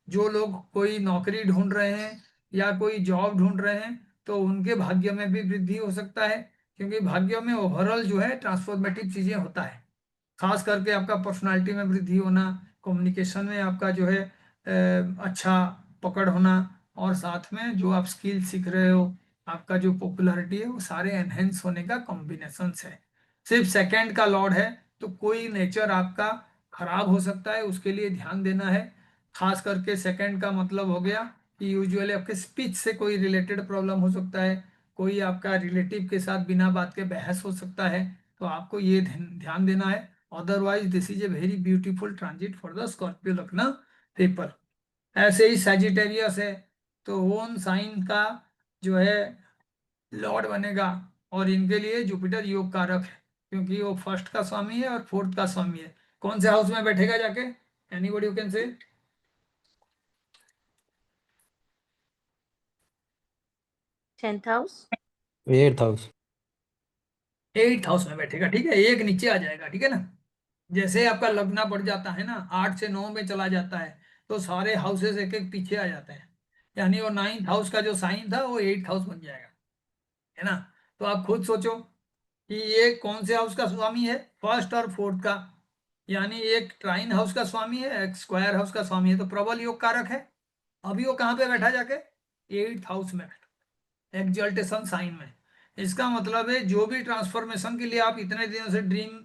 [SPEAKER 1] जो लोग कोई नौकरी ढूंढ रहे हैं या कोई जॉब ढूंढ रहे हैं तो उनके भाग्य में भी वृद्धि हो सकता है, क्योंकि भाग्य में ओवरऑल जो है ट्रांसफॉर्मेटिव चीजें होता है। खास करके आपका पर्सनालिटी में वृद्धि होना, कम्युनिकेशन में आपका जो है अच्छा पकड़ होना, और साथ में जो आप स्किल सीख रहे हो, आपका जो पॉपुलैरिटी है वो सारे एनहेंस होने का कॉम्बिनेशन है। सिर्फ सेकंड का लॉर्ड है तो कोई नेचर आपका खराब हो सकता है, उसके लिए ध्यान देना है। खास करके सेकंड का मतलब हो गया कि यूजुअली आपके स्पीच से कोई रिलेटेड प्रॉब्लम हो सकता है, कोई आपका रिलेटिव के साथ बिना बात के बहस हो सकता है, तो आपको ये ध्यान देना है। Otherwise this is a very beautiful transit for the Scorpio लग्न पीपल। ऐसे ही सैजिटेरियस है तो ओन साइन का जो है लॉर्ड बनेगा, और इनके लिए जुपिटर योग कारक है, क्योंकि वो फर्स्ट का स्वामी है और फोर्थ का स्वामी है। कौन से हाउस में बैठेगा जाके, anybody you can say?
[SPEAKER 4] 10th house.
[SPEAKER 3] 8th house.
[SPEAKER 1] Eighth house में बैठेगा, ठीक है, एक नीचे आ जाएगा, ठीक है ना। जैसे आपका लग्न बढ़ जाता है ना, 8 से 9 में चला जाता है तो सारे हाउसेस एक एक पीछे आ जाते हैं, यानी वो नाइन्थ हाउस का जो साइन था वो एट्थ हाउस बन जाएगा, है ना। तो आप खुद सोचो कि ये कौन से हाउस का स्वामी है, फर्स्ट और फोर्थ का, यानी एक ट्राइन हाउस का स्वामी है, एक स्क्वायर हाउस का स्वामी है, तो प्रबल योग कारक है। अभी वो कहाँ पे बैठा जाके, एट्थ हाउस में, एक्जल्टेशन साइन में। इसका मतलब है जो भी ट्रांसफॉर्मेशन के लिए आप इतने दिनों से ड्रीम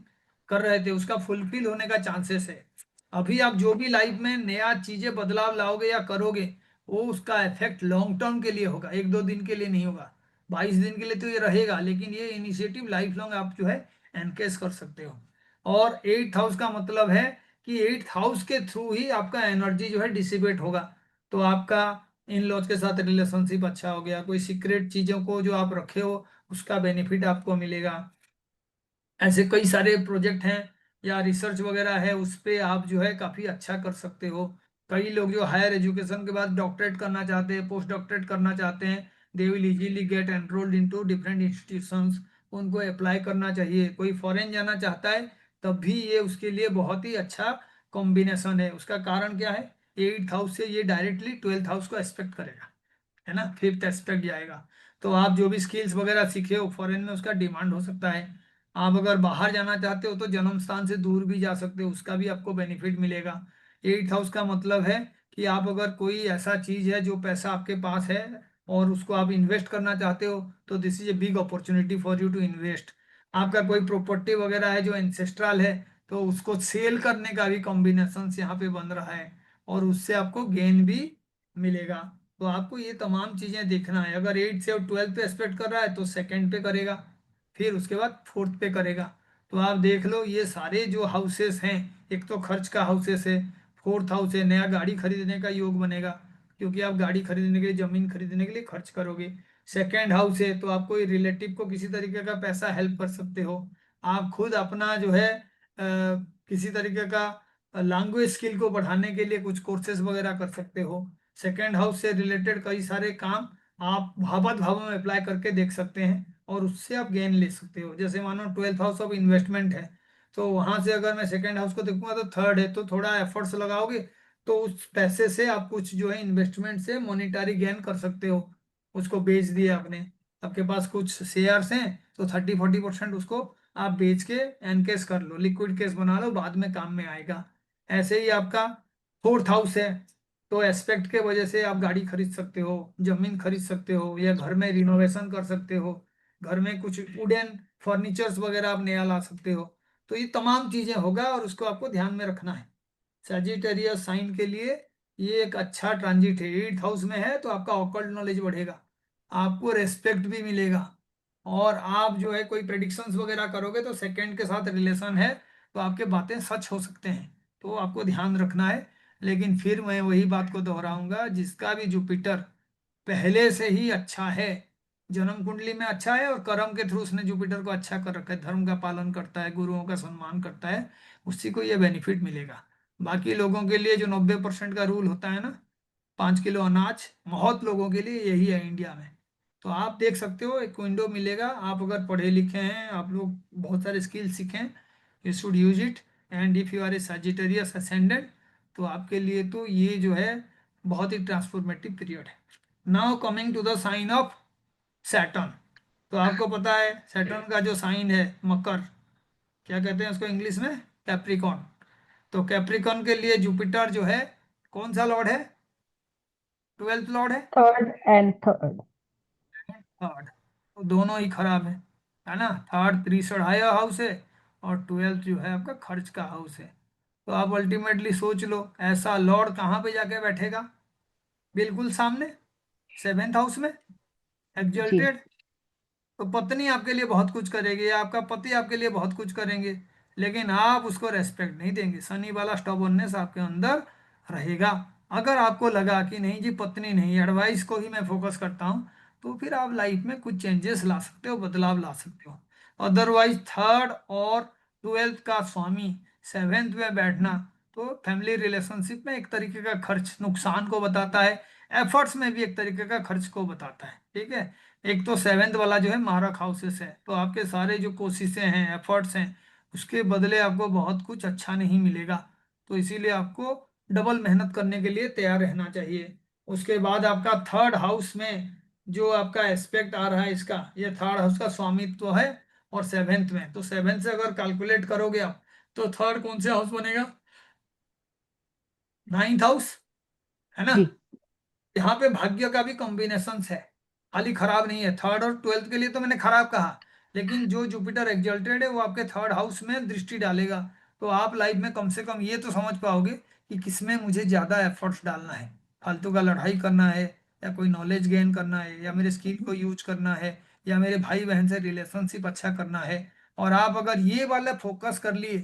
[SPEAKER 1] कर रहे थे उसका फुलफिल होने का चांसेस है। अभी आप जो भी लाइफ में नया चीजें बदलाव लाओगे या करोगे वो उसका इफेक्ट लॉन्ग टर्म के लिए होगा, 1-2 दिन के लिए नहीं होगा। 22 दिन के लिए तो ये रहेगा, लेकिन ये इनिशिएटिव लाइफ लॉन्ग आप जो है एनकेस कर सकते हो। और एट्थ हाउस का मतलब है कि एट्थ हाउस के थ्रू ही आपका एनर्जी जो है डिसिपेट होगा। तो आपका इन लॉज के साथ रिलेशनशिप अच्छा हो गया, कोई सीक्रेट चीजों को जो आप रखे हो उसका बेनिफिट आपको मिलेगा। ऐसे कई सारे प्रोजेक्ट हैं या रिसर्च वगैरह है, उस पे आप जो है काफी अच्छा कर सकते हो। कई लोग जो हायर एजुकेशन के बाद डॉक्टरेट करना चाहते हैं, पोस्ट डॉक्टरेट करना चाहते हैं, they will easily get enrolled into different institutions, उनको अप्लाई करना चाहिए। कोई फॉरेन जाना चाहता है तब भी ये उसके लिए बहुत ही अच्छा कॉम्बिनेशन है। उसका कारण क्या है, एट्थ हाउस से ये डायरेक्टली ट्वेल्थ हाउस को एक्सपेक्ट करेगा, है ना, फिफ्थ एस्पेक्ट जाएगा। तो आप जो भी स्किल्स वगैरह सीखे हो फॉरेन में उसका डिमांड हो सकता है। आप अगर बाहर जाना चाहते हो तो जन्म स्थान से दूर भी जा सकते हो, उसका भी आपको बेनिफिट मिलेगा। एट्थ हाउस का मतलब है कि आप अगर कोई ऐसा चीज है जो पैसा आपके पास है और उसको आप इन्वेस्ट करना चाहते हो तो this is a big opportunity for you to invest. आपका कोई प्रॉपर्टी वगैरह है जो एंसेस्ट्रल है तो उसको सेल करने का भी कॉम्बिनेशन यहाँ पे बन रहा है, और उससे आपको गेन भी मिलेगा। तो आपको ये तमाम चीजें देखना है। अगर 8 से और 12 पे एक्सपेक्ट कर रहा है तो सेकंड पे करेगा, फिर उसके बाद फोर्थ पे करेगा। तो आप देख लो ये सारे जो हाउसेस हैं, एक तो खर्च का हाउसेस है, फोर्थ हाउस है नया गाड़ी खरीदने का योग बनेगा, क्योंकि आप गाड़ी खरीदने के लिए, जमीन खरीदने के लिए खर्च करोगे। सेकंड हाउस है तो आप कोई रिलेटिव को किसी तरीके का पैसा हेल्प कर सकते हो। आप खुद अपना जो है किसी तरीके का लैंग्वेज स्किल को बढ़ाने के लिए कुछ कोर्सेज वगैरह कर सकते हो। सेकेंड हाउस से रिलेटेड कई सारे काम आप भावत भावों में अप्लाई करके देख सकते हैं और उससे आप गेन ले सकते हो। जैसे मानो ट्वेल्थ हाउस ऑफ इन्वेस्टमेंट है तो वहां से अगर मैं सेकेंड हाउस को देखूंगा तो थर्ड है, तो थोड़ा एफर्ट्स लगाओगे तो उस पैसे से आप कुछ जो है इन्वेस्टमेंट से मॉनिटरी गेन कर सकते हो। उसको बेच दिया आपने, आपके पास कुछ शेयर्स हैं तो 30-40% उसको आप बेच के एनकेस कर लो, लिक्विड केस बना लो, बाद में काम में आएगा। ऐसे ही आपका फोर्थ हाउस है तो एस्पेक्ट के वजह से आप गाड़ी खरीद सकते हो, जमीन खरीद सकते हो, या घर में रिनोवेशन कर सकते हो, घर में कुछ वुडन फर्नीचर्स वगैरह आप नया ला सकते हो। तो ये तमाम चीजें होगा और उसको आपको ध्यान में रखना है। सजिटेरियस साइन के लिए ये एक अच्छा ट्रांजिट है। एट्थ हाउस में है तो आपका ऑकल्ट नॉलेज बढ़ेगा, आपको रेस्पेक्ट भी मिलेगा, और आप जो है कोई प्रेडिक्शंस वगैरह करोगे तो सेकंड के साथ रिलेशन है तो आपके बातें सच हो सकते हैं, तो आपको ध्यान रखना है। लेकिन फिर मैं वही बात को दोहराऊंगा, जिसका भी जुपिटर पहले से ही अच्छा है, जन्म कुंडली में अच्छा है और कर्म के थ्रू उसने जुपिटर को अच्छा कर रखा है, धर्म का पालन करता है, गुरुओं का सम्मान करता है, उसी को ये बेनिफिट मिलेगा। बाकी लोगों के लिए जो 90% का रूल होता है ना, 5 किलो अनाज, बहुत लोगों के लिए यही है इंडिया में। तो आप देख सकते हो, एक विंडो मिलेगा, आप अगर पढ़े लिखे हैं, आप लोग बहुत सारे स्किल सीखें, you should use it. And if you are a Sagittarius ascendant, तो आपके लिए तो ये जो है बहुत ही ट्रांसफॉर्मेटिव पीरियड है। Now coming to the sign of Saturn. तो आपको पता है सैटर्न का जो साइन है मकर, क्या कहते हैं उसको इंग्लिश में, कैप्रिकॉन। तो कैप्रिकॉन के लिए जुपिटर जो है कौन सा लॉर्ड है, 12th लॉर्ड है,
[SPEAKER 5] थर्ड एंड थर्ड।
[SPEAKER 1] थर्ड। तो दोनों ही खराब है ना। थर्ड त्रिशण हायर हाउस है और 12th जो है आपका खर्च का हाउस है। तो आप अल्टीमेटली सोच लो, ऐसा लॉर्ड कहाँ पे जाके बैठेगा, बिल्कुल सामने 7th हाउस में,
[SPEAKER 5] जी।
[SPEAKER 1] एक्सल्टेड। तो पत्नी आपके लिए बहुत कुछ करेगी, आपका पति आपके लिए बहुत कुछ करेंगे, लेकिन आप उसको रेस्पेक्ट नहीं देंगे। शनि वाला स्टबर्ननेस आपके अंदर रहेगा। अगर आपको लगा कि नहीं जी पत्नी नहीं, एडवाइस को ही मैं फोकस करता हूँ, तो फिर आप लाइफ में कुछ चेंजेस ला सकते हो, बदलाव ला सकते हो। अदरवाइज थर्ड और 12th का स्वामी 7th में बैठना, तो फैमिली रिलेशनशिप में एक तरीके का खर्च नुकसान को बताता है, एफर्ट्स में भी एक तरीके का खर्च को बताता है। ठीक है। एक तो 7th वाला जो है मारक हाउसेस है, तो आपके सारे जो कोशिशें हैं, एफर्ट्स हैं, उसके बदले आपको बहुत कुछ अच्छा नहीं मिलेगा। तो इसीलिए आपको डबल मेहनत करने के लिए तैयार रहना चाहिए। उसके बाद आपका थर्ड हाउस में जो आपका एस्पेक्ट आ रहा है इसका, ये थर्ड हाउस का स्वामित्व है और 7th में, तो 7th से अगर कैलकुलेट करोगे आप, तो थर्ड कौन से हाउस बनेगा, 9th हाउस, है ना।
[SPEAKER 5] जी।
[SPEAKER 1] यहाँ पे भाग्य का भी कॉम्बिनेशन है, खाली खराब नहीं है। थर्ड और 12th के लिए तो मैंने खराब कहा, लेकिन जो जुपिटर एग्जल्टेड है वो आपके थर्ड हाउस में दृष्टि डालेगा। तो आप लाइफ में कम से कम ये तो समझ पाओगे कि किसमें मुझे ज्यादा एफर्ट्स डालना है, फालतू का लड़ाई करना है, या कोई नॉलेज गेन करना है, या मेरे स्किल को यूज करना है, या मेरे भाई बहन से रिलेशनशिप अच्छा करना है। और आप अगर ये वाला फोकस कर लिए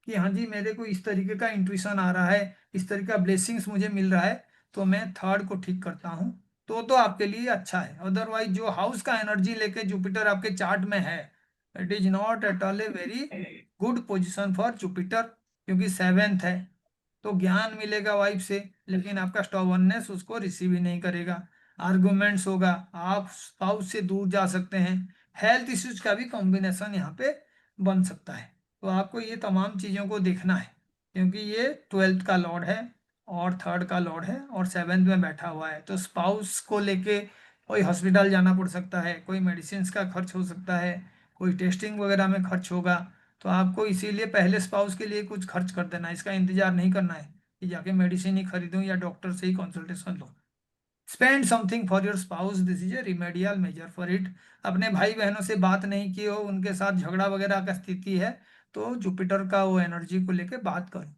[SPEAKER 1] कि हाँ जी मेरे को इस तरीके का इंट्यूशन आ रहा है, इस तरीके का ब्लेसिंग्स मुझे मिल रहा है, तो मैं थर्ड को ठीक करता हूँ, तो आपके लिए अच्छा है। अदरवाइज जो हाउस का एनर्जी लेके जुपिटर आपके चार्ट में है, it is not at all a very good position for Jupiter, क्योंकि 7th है। तो ज्ञान मिलेगा वाइफ से, लेकिन आपका स्टॉबर्ननेस उसको रिसीव ही नहीं करेगा, आर्गुमेंट्स होगा, आप स्पाउस से दूर जा सकते हैं, हेल्थ इश्यूज का भी कॉम्बिनेशन यहाँ पे बन सकता है। तो आपको ये तमाम चीज़ों को देखना है, क्योंकि ये 12th का लॉर्ड है और थर्ड का लॉर्ड है और 7th में बैठा हुआ है। तो स्पाउस को लेके कोई हॉस्पिटल जाना पड़ सकता है, कोई मेडिसिन का खर्च हो सकता है, कोई टेस्टिंग वगैरह में खर्च होगा। तो आपको इसीलिए पहले स्पाउस के लिए कुछ खर्च कर देना है, इसका इंतजार नहीं करना है कि जाके मेडिसिन ही खरीदूं या डॉक्टर से ही कंसल्टेशन लो। Spend something for your spouse, this is a remedial measure for it. अपने भाई बहनों से बात नहीं की हो, उनके साथ झगड़ा वगैरह का स्थिति है, तो जुपिटर का वो एनर्जी को लेके बात करो,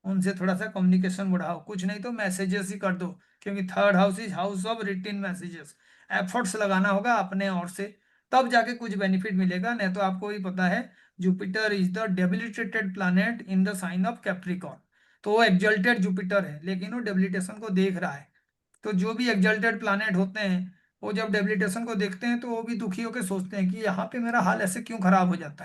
[SPEAKER 1] उनसे थोड़ा सा कम्युनिकेशन बढ़ाओ, कुछ नहीं तो मैसेजेस ही कर दो, क्योंकि third house is house of रिटिन messages. Efforts लगाना होगा अपने ओर से, तब जाके कुछ बेनिफिट मिलेगा, नहीं तो आपको ही पता है Jupiter is the debilitated planet in the sign of Capricorn. तो वो एक्जल्टेड जुपिटर है, लेकिन वो डेबिलिटेशन को देख रहा है। तो जो भी एक्जल्टेड प्लैनेट होते हैं, वो जब डेबिलिटेशन को देखते हैं तो वो भी दुखी होकर सोचते हैं कि यहाँ पे मेरा हाल ऐसे क्यों खराब हो जाता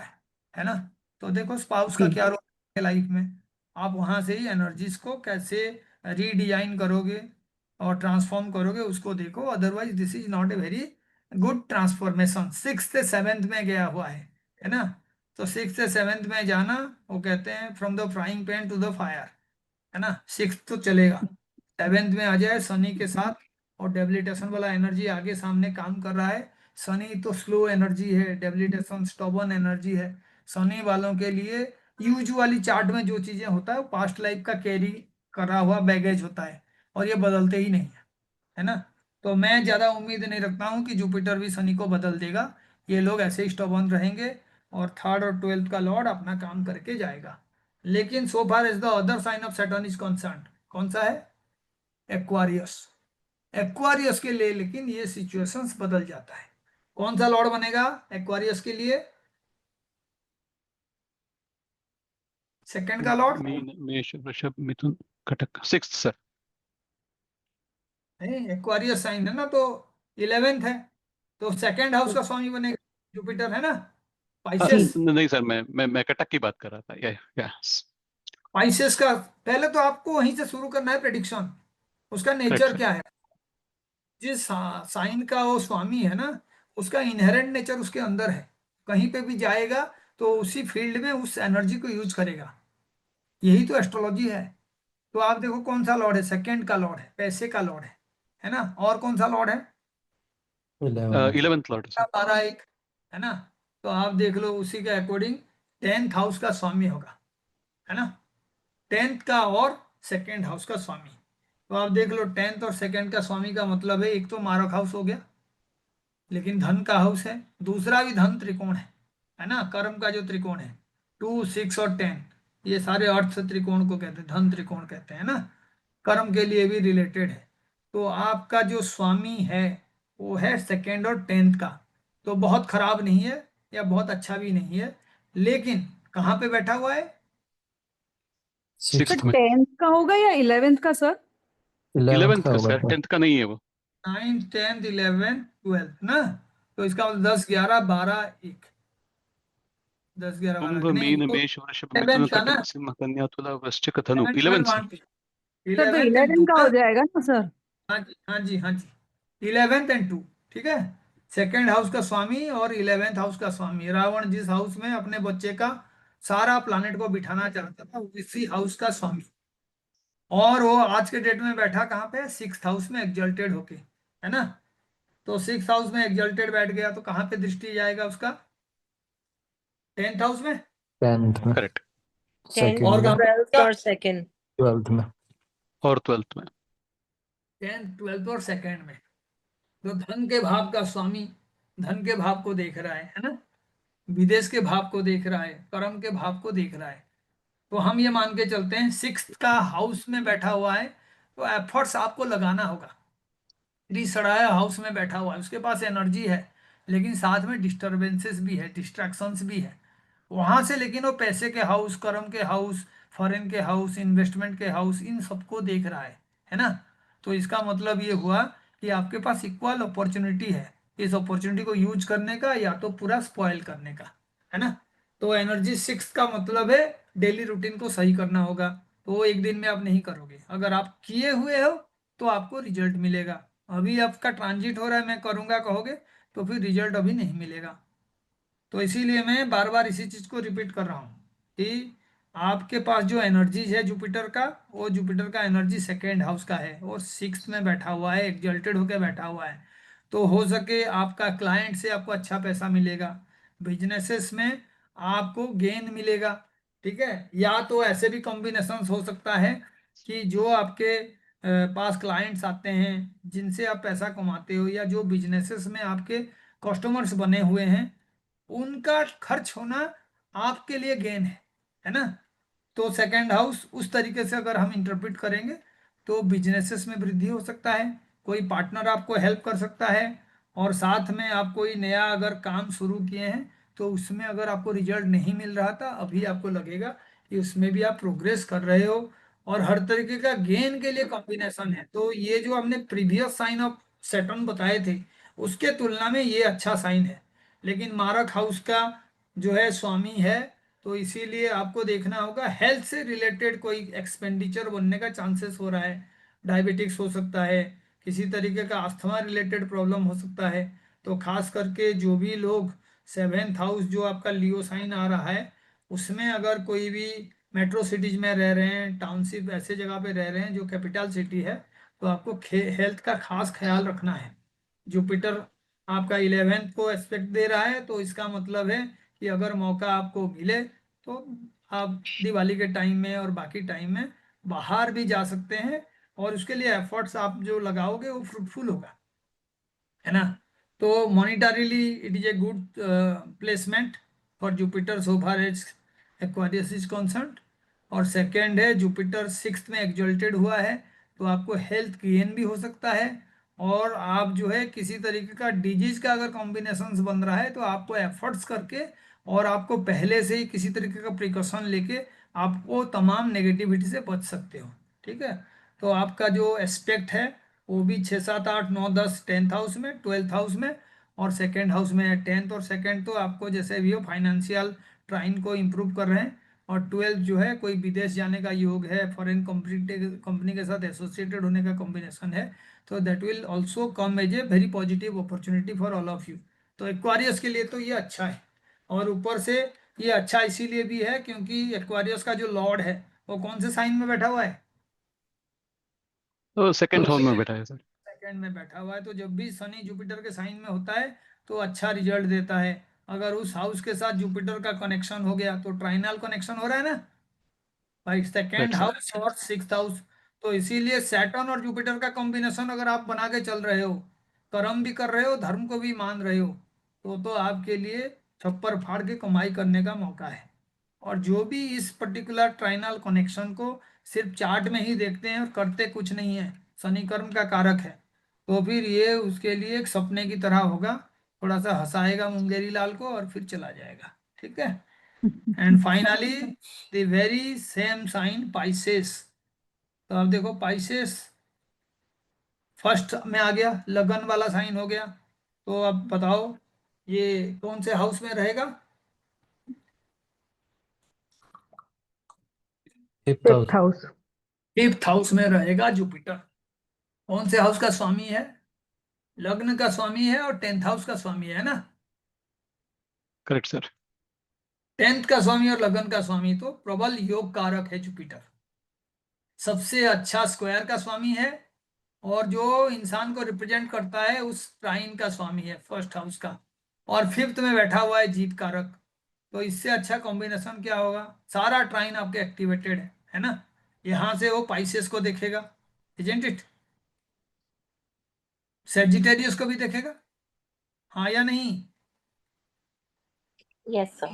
[SPEAKER 1] है ना। तो देखो स्पाउस का
[SPEAKER 5] जी।
[SPEAKER 1] क्या रोल है लाइफ में, आप वहां से ही एनर्जीज को कैसे रीडिजाइन करोगे और ट्रांसफॉर्म करोगे उसको देखो। Otherwise this is not a very good transformation. 6th से 7th में गया हुआ है ना। तो 6th से 7th में जाना, वो कहते हैं from the frying pan to the fire, है ना। 6th तो चलेगा, 7th में आ जाए शनि के साथ, और डेबिलिटेशन वाला एनर्जी आगे सामने काम कर रहा है। शनि तो स्लो एनर्जी है, डेबिलिटेशन स्टॉबर्न एनर्जी है। शनि वालों के लिए यूजुअली चार्ट में जो चीजें होता है वो पास्ट लाइफ का कैरी करा हुआ बैगेज होता है, और ये बदलते ही नहीं है ना। तो मैं ज्यादा उम्मीद नहीं रखता हूँ कि जुपिटर भी शनि को बदल देगा, ये लोग ऐसे ही स्टबर्न रहेंगे, और थर्ड और 12th का लॉर्ड अपना काम करके जाएगा। लेकिन so far as the other sign of Saturn is concern, कौन सा है, एक्वारियस। एक्वारियस के लिए लेकिन ये सिचुएशंस बदल जाता है। कौन सा लॉर्ड बनेगा एक्वारियस के लिए, सेकंड का लॉर्ड
[SPEAKER 2] मीन, मेष, वृषभ, मिथुन, कटक, सिक्स्थ सर।
[SPEAKER 1] एक्वारियस साइन है ना, तो 11th है, तो सेकंड हाउस का स्वामी बनेगा, जुपिटर है ना।
[SPEAKER 5] जी।
[SPEAKER 1] पाइसेस,
[SPEAKER 2] नहीं सर, मैं कटक की बात कर रहा था। या
[SPEAKER 1] पाइसेस का पहले तो आपको वहीं से शुरू करना है प्रेडिक्शन, उसका
[SPEAKER 2] करेक्ट
[SPEAKER 1] नेचर
[SPEAKER 2] सर।
[SPEAKER 1] क्या है। जिस साइन का वो स्वामी है ना, उसका इनहेरेंट नेचर उसके अंदर है, कहीं पे भी जाएगा तो उसी फील्ड में उस एनर्जी को यूज करेगा। यही तो एस्ट्रोलॉजी है। तो आप देखो कौन सा लॉर्ड है, सेकंड का लॉर्ड है, पैसे का लॉर्ड है ना। और कौन सा लॉर्ड है,
[SPEAKER 3] 11th।
[SPEAKER 2] 11th Lord sir.
[SPEAKER 1] 12 एक, है ना। तो आप देख लो उसी के अकॉर्डिंग 10th हाउस का स्वामी होगा, है ना। 10th का और सेकंड हाउस का स्वामी, तो आप देख लो 10th और सेकंड का स्वामी का मतलब है, एक तो मारक हाउस हो गया लेकिन धन का हाउस है, दूसरा भी धन त्रिकोण है ना, कर्म का जो त्रिकोण है, 2, 6 और 10, ये सारे अर्थ त्रिकोण को कहते हैं, धन त्रिकोण कहते हैं ना, कर्म के लिए भी रिलेटेड है। तो आपका जो स्वामी है वो है सेकेंड और 10th का, तो बहुत खराब नहीं है या बहुत अच्छा भी नहीं है, लेकिन कहाँ पे बैठा हुआ है,
[SPEAKER 5] सर
[SPEAKER 2] सिक्स्थ
[SPEAKER 3] 6th।
[SPEAKER 2] में।
[SPEAKER 5] 10th का होगा या 11th का सर?
[SPEAKER 3] 11th
[SPEAKER 2] 11th
[SPEAKER 3] का
[SPEAKER 2] का
[SPEAKER 3] होगा
[SPEAKER 2] सर,
[SPEAKER 3] सर।
[SPEAKER 2] 10th का नहीं है वो।
[SPEAKER 1] 9, 10, 11, 12 ना। तो इसका मतलब 10, 11, 12, 1, 10, 11, 12
[SPEAKER 2] कुंभ,
[SPEAKER 1] नहीं,
[SPEAKER 2] मीन,
[SPEAKER 1] तो
[SPEAKER 2] मेष, वृषभ, मिथुन,
[SPEAKER 1] 11th का ना,
[SPEAKER 2] कटक, सिंह, कन्या, तुला, वृश्चिक, धनु।
[SPEAKER 1] 11, 12,
[SPEAKER 2] 11th सर।
[SPEAKER 1] 1,
[SPEAKER 5] सर तो
[SPEAKER 1] 11th एंड
[SPEAKER 5] 11
[SPEAKER 1] टू
[SPEAKER 5] का
[SPEAKER 1] ना।
[SPEAKER 5] हो जाएगा ना सर?
[SPEAKER 1] हाँ जी, हाँ जी, हाँ जी, 11th एंड 2, ठीक है। सेकेंड हाउस का स्वामी और 11th हाउस का स्वामी, रावण जिस हाउस में अपने बच्चे का सारा प्लानिट को बिठाना चाहता था उसी हाउस का स्वामी, और वो आज के डेट में बैठा कहाँ पे, 6th हाउस में एग्जल्टेड होके, है ना। तो 6th हाउस में एग्जल्टेड बैठ गया तो कहाँ पे दृष्टि जाएगा उसका, 10th हाउस में,
[SPEAKER 3] 10th में।
[SPEAKER 2] करेक्ट।
[SPEAKER 4] 10th,
[SPEAKER 1] और
[SPEAKER 3] सेकंड में।
[SPEAKER 1] कहाँ पे
[SPEAKER 4] 12th
[SPEAKER 1] जाएगा?
[SPEAKER 4] और second.
[SPEAKER 3] 12th में।
[SPEAKER 2] और 12th में।
[SPEAKER 1] 10th, 12th और सेकेंड में। तो धन के भाव का स्वामी धन के भाव को देख रहा है ना, विदेश के भाव को देख रहा है, कर्म के भाव को देख रहा है। तो हम ये मान के चलते हैं 6th का हाउस में बैठा हुआ है, तो एफर्ट्स आपको लगाना होगा। त्रिसराय हाउस में बैठा हुआ है, उसके पास एनर्जी है लेकिन साथ में डिस्टरबेंसेस भी है, डिस्ट्रैक्शंस भी है वहां से, लेकिन वो पैसे के हाउस, कर्म के हाउस, फॉरेन के हाउस, इन्वेस्टमेंट के हाउस, इन सबको देख रहा है ना। तो इसका मतलब ये हुआ कि आपके पास इक्वल अपॉर्चुनिटी है इस अपॉर्चुनिटी को यूज करने का या तो पूरा स्पॉइल करने का, है ना। तो एनर्जी 6 का मतलब है डेली रूटीन को सही करना होगा, तो वो एक दिन में आप नहीं करोगे, अगर आप किए हुए हो तो आपको रिजल्ट मिलेगा। अभी आपका ट्रांजिट हो रहा है, मैं करूंगा कहोगे तो फिर रिजल्ट अभी नहीं मिलेगा। तो इसीलिए मैं बार बार इसी चीज को रिपीट कर रहा हूँ कि आपके पास जो एनर्जीज है जुपिटर का, वो जुपिटर का एनर्जी सेकेंड हाउस का है और 6th में बैठा हुआ है, एग्जल्टेड होकर बैठा हुआ है। तो हो सके आपका क्लाइंट से आपको अच्छा पैसा मिलेगा, बिजनेसेस में आपको गेन मिलेगा, ठीक है। या तो ऐसे भी कॉम्बिनेशन हो सकता है कि जो आपके पास क्लाइंट्स आते हैं जिनसे आप पैसा कमाते हो, या जो बिजनेसेस में आपके कस्टमर्स बने हुए हैं, उनका खर्च होना आपके लिए गेन है ना। तो सेकंड हाउस उस तरीके से अगर हम इंटरप्रिट करेंगे तो बिजनेसेस में वृद्धि हो सकता है, कोई पार्टनर आपको हेल्प कर सकता है, और साथ में आप कोई नया अगर काम शुरू किए हैं तो उसमें अगर आपको रिजल्ट नहीं मिल रहा था, अभी आपको लगेगा कि उसमें भी आप प्रोग्रेस कर रहे हो, और हर तरीके का गेन के लिए कॉम्बिनेशन है। तो ये जो हमने प्रीवियस साइन ऑफ सैटर्न बताए थे उसके तुलना में ये अच्छा साइन है, लेकिन मारक हाउस का जो है स्वामी है, तो इसीलिए आपको देखना होगा हेल्थ से रिलेटेड कोई एक्सपेंडिचर बनने का चांसेस हो रहा है, डायबिटिक्स हो सकता है, किसी तरीके का अस्थमा रिलेटेड प्रॉब्लम हो सकता है। तो खास करके जो भी लोग 7th हाउस जो आपका लियो साइन आ रहा है उसमें अगर कोई भी मेट्रो सिटीज में रह रहे हैं, टाउनशिप ऐसे जगह पे रह रहे हैं जो कैपिटल सिटी है, तो आपको हेल्थ का खास ख्याल रखना है। जुपिटर आपका 11th को एस्पेक्ट दे रहा है, तो इसका मतलब है कि अगर मौका आपको मिले तो आप दिवाली के टाइम में और बाकी टाइम में बाहर भी जा सकते हैं, और उसके लिए एफर्ट्स आप जो लगाओगे वो फ्रूटफुल होगा, है ना। तो monetarily it is a good placement for Jupiter so far as Aquarius is concerned. और सेकेंड है जुपिटर 6th में एक्सल्टेड हुआ है, तो आपको हेल्थ गेन भी हो सकता है, और आप जो है किसी तरीके का डिजीज का अगर कॉम्बिनेशन बन रहा है तो आपको एफर्ट्स करके और आपको पहले से ही किसी तरीके का प्रिकॉशन लेके आप वो तमाम नेगेटिविटी से बच सकते हो। ठीक है, तो आपका जो एस्पेक्ट है वो भी 6 7 8 9 10 10th हाउस में, 12th हाउस में, और सेकेंड हाउस में है। 10th और सेकेंड तो आपको जैसे भी हो फाइनेंशियल ट्राइन को इम्प्रूव कर रहे हैं, और 12th जो है कोई विदेश जाने का योग है, फॉरेन कंपनी के साथ एसोसिएटेड होने का कॉम्बिनेशन है, तो that will also come as a very positive opportunity for all of you. तो एक्वारियस के लिए तो ये अच्छा है। और ऊपर से ये अच्छा इसीलिए भी है क्योंकि एक्वारियस का जो लॉर्ड है वो कौन से साइन में बैठा हुआ है?
[SPEAKER 2] तो सेकंड हाउस में बैठा है सर।
[SPEAKER 1] सेकंड में बैठा हुआ है। तो जब भी शनि जुपिटर के साइन में होता है तो अच्छा रिजल्ट देता है। अगर उस हाउस के साथ जुपिटर का कनेक्शन हो गया तो ट्राइनल कनेक्शन हो रहा है ना भाई, सेकेंड
[SPEAKER 2] राइट सर।
[SPEAKER 1] हाउस और सिक्स्थ हाउस। तो इसीलिए सैटर्न और जुपिटर का कॉम्बिनेशन अगर आप बना के चल रहे हो, कर्म भी कर रहे हो, धर्म को भी मान रहे हो, तो आपके लिए छप्पर फाड़ के कमाई करने का मौका है। और जो भी इस पर्टिकुलर ट्राइनल कनेक्शन को सिर्फ चार्ट में ही देखते हैं और करते कुछ नहीं है, शनि कर्म का कारक है, तो फिर ये उसके लिए एक सपने की तरह होगा। थोड़ा सा हंसाएगा मुंगेरी लाल को और फिर चला जाएगा। ठीक है। And finally the very same sign Pisces. तो अब देखो पाइसेस फर्स्ट में आ गया, लगन वाला साइन हो गया। तो अब बताओ ये कौन से हाउस में रहेगा?
[SPEAKER 3] Fifth house.
[SPEAKER 5] Fifth house.
[SPEAKER 1] Fifth house में रहेगा जुपिटर। कौन से हाउस का स्वामी है? लग्न का स्वामी है और 10th हाउस का स्वामी है ना।
[SPEAKER 2] Correct sir.
[SPEAKER 1] 10th का स्वामी और लग्न का स्वामी तो प्रबल योग कारक है जुपिटर। सबसे अच्छा स्क्वायर का स्वामी है, और जो इंसान को रिप्रेजेंट करता है उस ट्राइन का स्वामी है फर्स्ट हाउस का, और फिफ्थ में बैठा हुआ है जीत कारक। तो इससे अच्छा कॉम्बिनेशन क्या होगा? सारा ट्राइन आपके एक्टिवेटेड है ना। यहां से वो पाइसेस को देखेगा, इजेंट इट, सेजिटेरियस को भी देखेगा, हाँ या नहीं?
[SPEAKER 4] Yes, sir.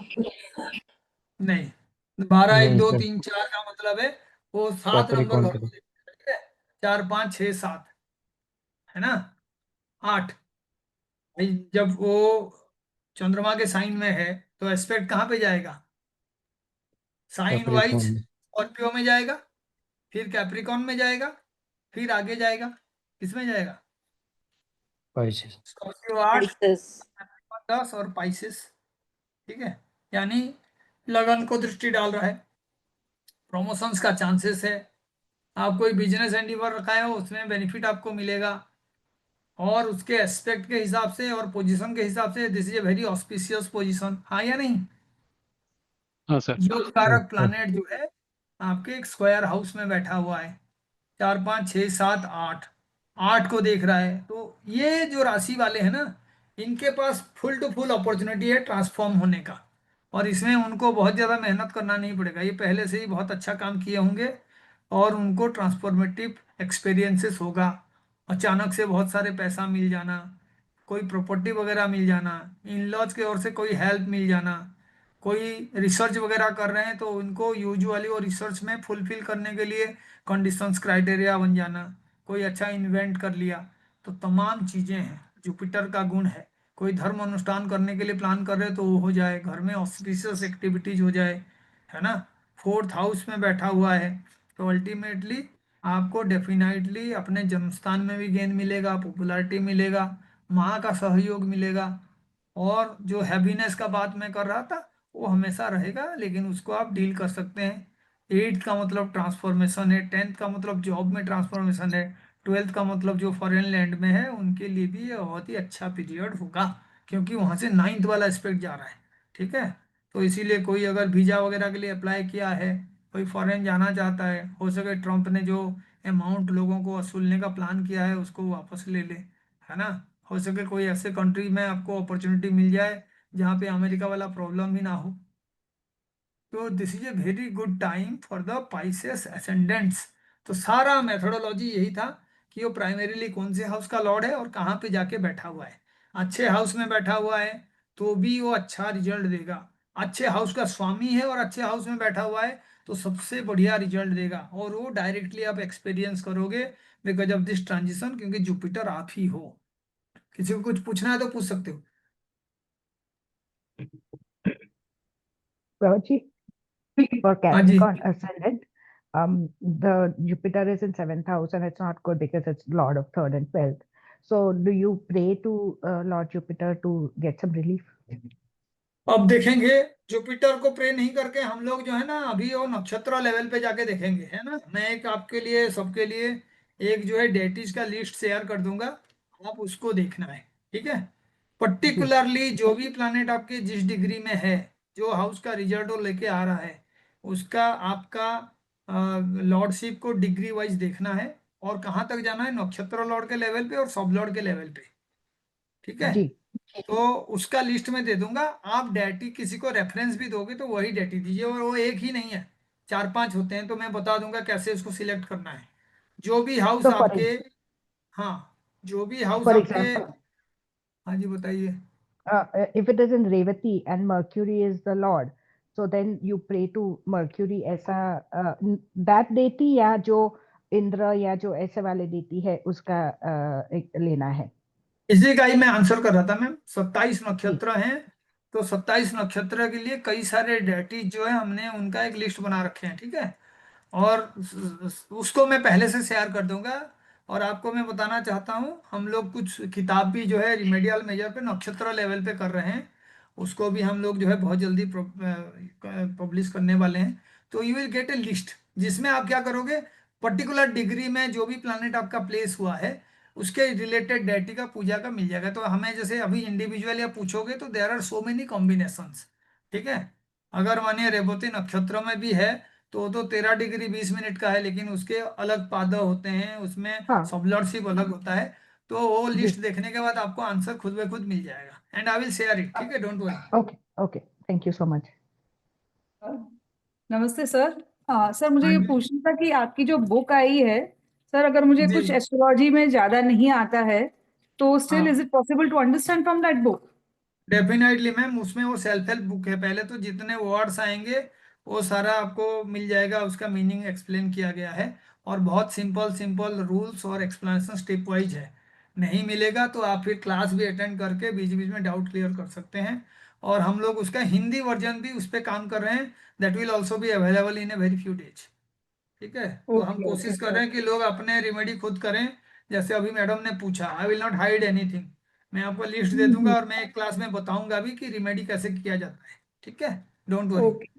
[SPEAKER 1] नहीं, 12 1
[SPEAKER 3] नहीं
[SPEAKER 1] 2
[SPEAKER 3] सर,
[SPEAKER 1] 3 4 का मतलब है वो 7 नंबर
[SPEAKER 3] कैप्रिकॉन
[SPEAKER 1] घर
[SPEAKER 3] के
[SPEAKER 1] को
[SPEAKER 3] लिए।
[SPEAKER 1] देखेगा। ठीक है, 4 5 6 7 है ना, 8। भाई जब वो चंद्रमा के साइन में है तो एस्पेक्ट कहाँ पे जाएगा? साइन वाइज
[SPEAKER 3] कैप्रिकॉन में।
[SPEAKER 1] स्कॉर्पियो में जाएगा, फिर कैप्रिकॉन में जाएगा, फिर आगे जाएगा, किसमें जाएगा?
[SPEAKER 3] पाइसेस।
[SPEAKER 1] Scorpio 8,
[SPEAKER 4] Pisces.
[SPEAKER 1] कैप्रिकॉन 10 और पाइसेस। ठीक है, यानी लगन को दृष्टि डाल रहा है, प्रमोशंस का चांसेस है, आप कोई बिजनेस एंडीवर रखा है उसमें बेनिफिट आपको मिलेगा, और उसके एस्पेक्ट के हिसाब से और पोजीशन के हिसाब से this is a very auspicious position, हाँ या नहीं?
[SPEAKER 2] हाँ सर।
[SPEAKER 1] योग
[SPEAKER 3] यस
[SPEAKER 1] कारक
[SPEAKER 3] सर।
[SPEAKER 1] प्लानेट जो है आपके एक स्क्वायर हाउस में बैठा हुआ है, 4 5 6 7 8, 8 को देख रहा है। तो ये जो राशि वाले हैं ना, इनके पास फुल टू फुल अपॉर्चुनिटी है ट्रांसफॉर्म होने का, और इसमें उनको बहुत ज़्यादा मेहनत करना नहीं पड़ेगा, ये पहले से ही बहुत अच्छा काम किए होंगे, और उनको ट्रांसफॉर्मेटिव एक्सपीरियंसेस होगा। अचानक से बहुत सारे पैसा मिल जाना, कोई प्रॉपर्टी वगैरह मिल जाना, इन लॉज की ओर से कोई हेल्प मिल जाना, कोई रिसर्च वगैरह कर रहे हैं तो उनको यूजुअली वो रिसर्च में फुलफिल करने के लिए कंडीशंस क्राइटेरिया बन जाना, कोई अच्छा इन्वेंट कर लिया। तो तमाम चीज़ें हैं, जुपिटर का गुण है। कोई धर्म अनुष्ठान करने के लिए प्लान कर रहे हो तो वो हो जाए, घर में ऑस्पिशियस एक्टिविटीज हो जाए, है ना। फोर्थ हाउस में बैठा हुआ है, तो अल्टीमेटली आपको डेफिनेटली अपने जन्मस्थान में भी गेन मिलेगा, पॉपुलैरिटी मिलेगा, माँ का सहयोग मिलेगा, और जो हैप्पीनेस का बात मैं कर रहा था वो हमेशा रहेगा, लेकिन उसको आप डील कर सकते हैं। 8th का मतलब ट्रांसफॉर्मेशन है, 10th का मतलब जॉब में ट्रांसफॉर्मेशन है, 12th का मतलब जो फॉरेन लैंड में है उनके लिए भी ये बहुत ही अच्छा पीरियड होगा, क्योंकि वहां से 9th वाला एस्पेक्ट जा रहा है। ठीक है, तो इसीलिए कोई अगर वीजा वगैरह के लिए अप्लाई किया है, कोई फॉरेन जाना चाहता है, हो सके ट्रम्प ने जो अमाउंट लोगों को वसूलने का प्लान किया है उसको वापस ले ले, है ना। हो सके कोई ऐसे कंट्री में आपको अपॉर्चुनिटी मिल जाए जहाँ पे अमेरिका वाला प्रॉब्लम भी ना हो। तो this is a very good time for the Pisces ascendants. तो सारा मेथोडोलॉजी यही था कि वो प्राइमरीली कौन से हाउस का लॉर्ड है और कहाँ पे जाके बैठा हुआ है। अच्छे हाउस में बैठा हुआ है तो भी वो अच्छा रिजल्ट देगा, अच्छे हाउस का स्वामी है और अच्छे हाउस में बैठा हुआ है तो सबसे बढ़िया रिजल्ट देगा, और वो डायरेक्टली आप एक्सपीरियंस करोगे बिकॉज ऑफ दिस ट्रांजिशन, क्योंकि जुपिटर आप ही हो। किसी को कुछ पूछना है तो पूछ सकते हो।
[SPEAKER 5] प्रवची।
[SPEAKER 6] For
[SPEAKER 1] हाँ जी।
[SPEAKER 6] Capricorn ascendant, the Jupiter is in seventh house and it's not good because it's Lord of third and 12th. So do you pray to Lord Jupiter to get some relief?
[SPEAKER 1] अब देखेंगे, Jupiter को pray नहीं करके हम लोग जो है ना अभी वो नक्षत्र लेवल पे जाके देखेंगे, है ना। मैं एक आपके लिए सबके लिए एक जो है डेटिज का लिस्ट शेयर कर दूंगा, आप उसको देखना है, ठीक है।
[SPEAKER 6] जी
[SPEAKER 1] पर्टिकुलरली जो भी प्लैनेट आपके जिस डिग्री में है, जो हाउस का रिजल्ट वो लेके आ रहा है, उसका आपका लॉर्डशिप को डिग्री वाइज देखना है, और कहाँ तक जाना है, नक्षत्र लॉर्ड के लेवल पे और सब लॉर्ड के लेवल पे, ठीक है।
[SPEAKER 6] जी
[SPEAKER 1] तो उसका लिस्ट में दे दूंगा, आप डेटी किसी को रेफरेंस भी दोगे तो वही डेटी दीजिए, और वो एक ही नहीं है, 4-5 होते हैं, तो मैं बता दूंगा कैसे उसको सिलेक्ट करना है। जो भी हाउस
[SPEAKER 6] तो
[SPEAKER 1] आपके, हाँ, जो भी हाउस
[SPEAKER 6] for
[SPEAKER 1] आपके,
[SPEAKER 6] example,
[SPEAKER 1] हाँ जी बताइए।
[SPEAKER 6] if it is in Revati and Mercury is the Lord, so then you pray to Mercury ऐसा that deity या जो इंद्र या जो ऐसे वाले deity है उसका एक लेना है।
[SPEAKER 1] इसी का ही मैं आंसर कर रहा था मैम, 27
[SPEAKER 6] जी
[SPEAKER 1] नक्षत्र हैं, तो 27 नक्षत्र के लिए कई सारे डेटी जो है हमने उनका एक लिस्ट बना रखे हैं, ठीक है। और उसको मैं पहले से शेयर कर दूंगा। और आपको मैं बताना चाहता हूँ, हम लोग कुछ किताब भी जो है रिमेडियल मेजर पे नक्षत्र लेवल पे कर रहे हैं, उसको भी हम लोग जो है बहुत जल्दी पब्लिश करने वाले हैं। तो you will gate A list, जिसमें आप क्या करोगे, पर्टिकुलर डिग्री में जो भी प्लानिट आपका प्लेस हुआ है उसके रिलेटेड डेटी का पूजा का मिल जाएगा। तो हमें जैसे अभी इंडिविजुअल या पूछोगे तो there are so many combinations, ठीक है। अगर मानिए रेवती नक्षत्र में भी है तो 13 डिग्री 20 मिनट का है, लेकिन उसके अलग पादव होते हैं, उसमें
[SPEAKER 6] हाँ
[SPEAKER 1] सबलॉर्डशिप अलग होता है। तो वो
[SPEAKER 6] जी
[SPEAKER 1] लिस्ट देखने के बाद आपको आंसर खुद ब खुद मिल जाएगा, and I will share it, ठीक है, don't worry.
[SPEAKER 6] Okay okay thank you so much.
[SPEAKER 5] नमस्ते सर। सर मुझे
[SPEAKER 1] हाँ
[SPEAKER 5] ये
[SPEAKER 1] जी।
[SPEAKER 5] पूछना था कि आपकी जो बुक आई है, सर अगर मुझे
[SPEAKER 1] जी।
[SPEAKER 5] कुछ एस्ट्रोलॉजी में ज्यादा नहीं आता है तो स्टिल इज
[SPEAKER 1] हाँ,
[SPEAKER 5] it possible to understand from that book?
[SPEAKER 1] Definitely ma'am, उसमें वो सेल्फ हेल्प बुक है, पहले तो जितने वर्ड्स आएंगे वो सारा आपको मिल जाएगा, उसका मीनिंग एक्सप्लेन किया गया है, और बहुत सिंपल सिंपल रूल्स और एक्सप्लेनेशन स्टेप वाइज है। नहीं मिलेगा तो आप फिर क्लास भी अटेंड करके बीच बीच में डाउट क्लियर कर सकते हैं। और हम लोग उसका हिंदी वर्जन भी उस पर काम कर रहे हैं, that will also be available in a very few days, ठीक है। तो हम
[SPEAKER 5] ओके ओके
[SPEAKER 1] कोशिश कर
[SPEAKER 5] सर।
[SPEAKER 1] रहे हैं कि लोग अपने रेमेडी खुद करें। जैसे अभी मैडम ने पूछा, I will not hide anything, मैं आपको लिस्ट दे दूंगा और मैं एक क्लास में बताऊंगा भी कि रेमेडी कैसे किया जाता है, ठीक है, डोंट वरी।
[SPEAKER 5] ओके।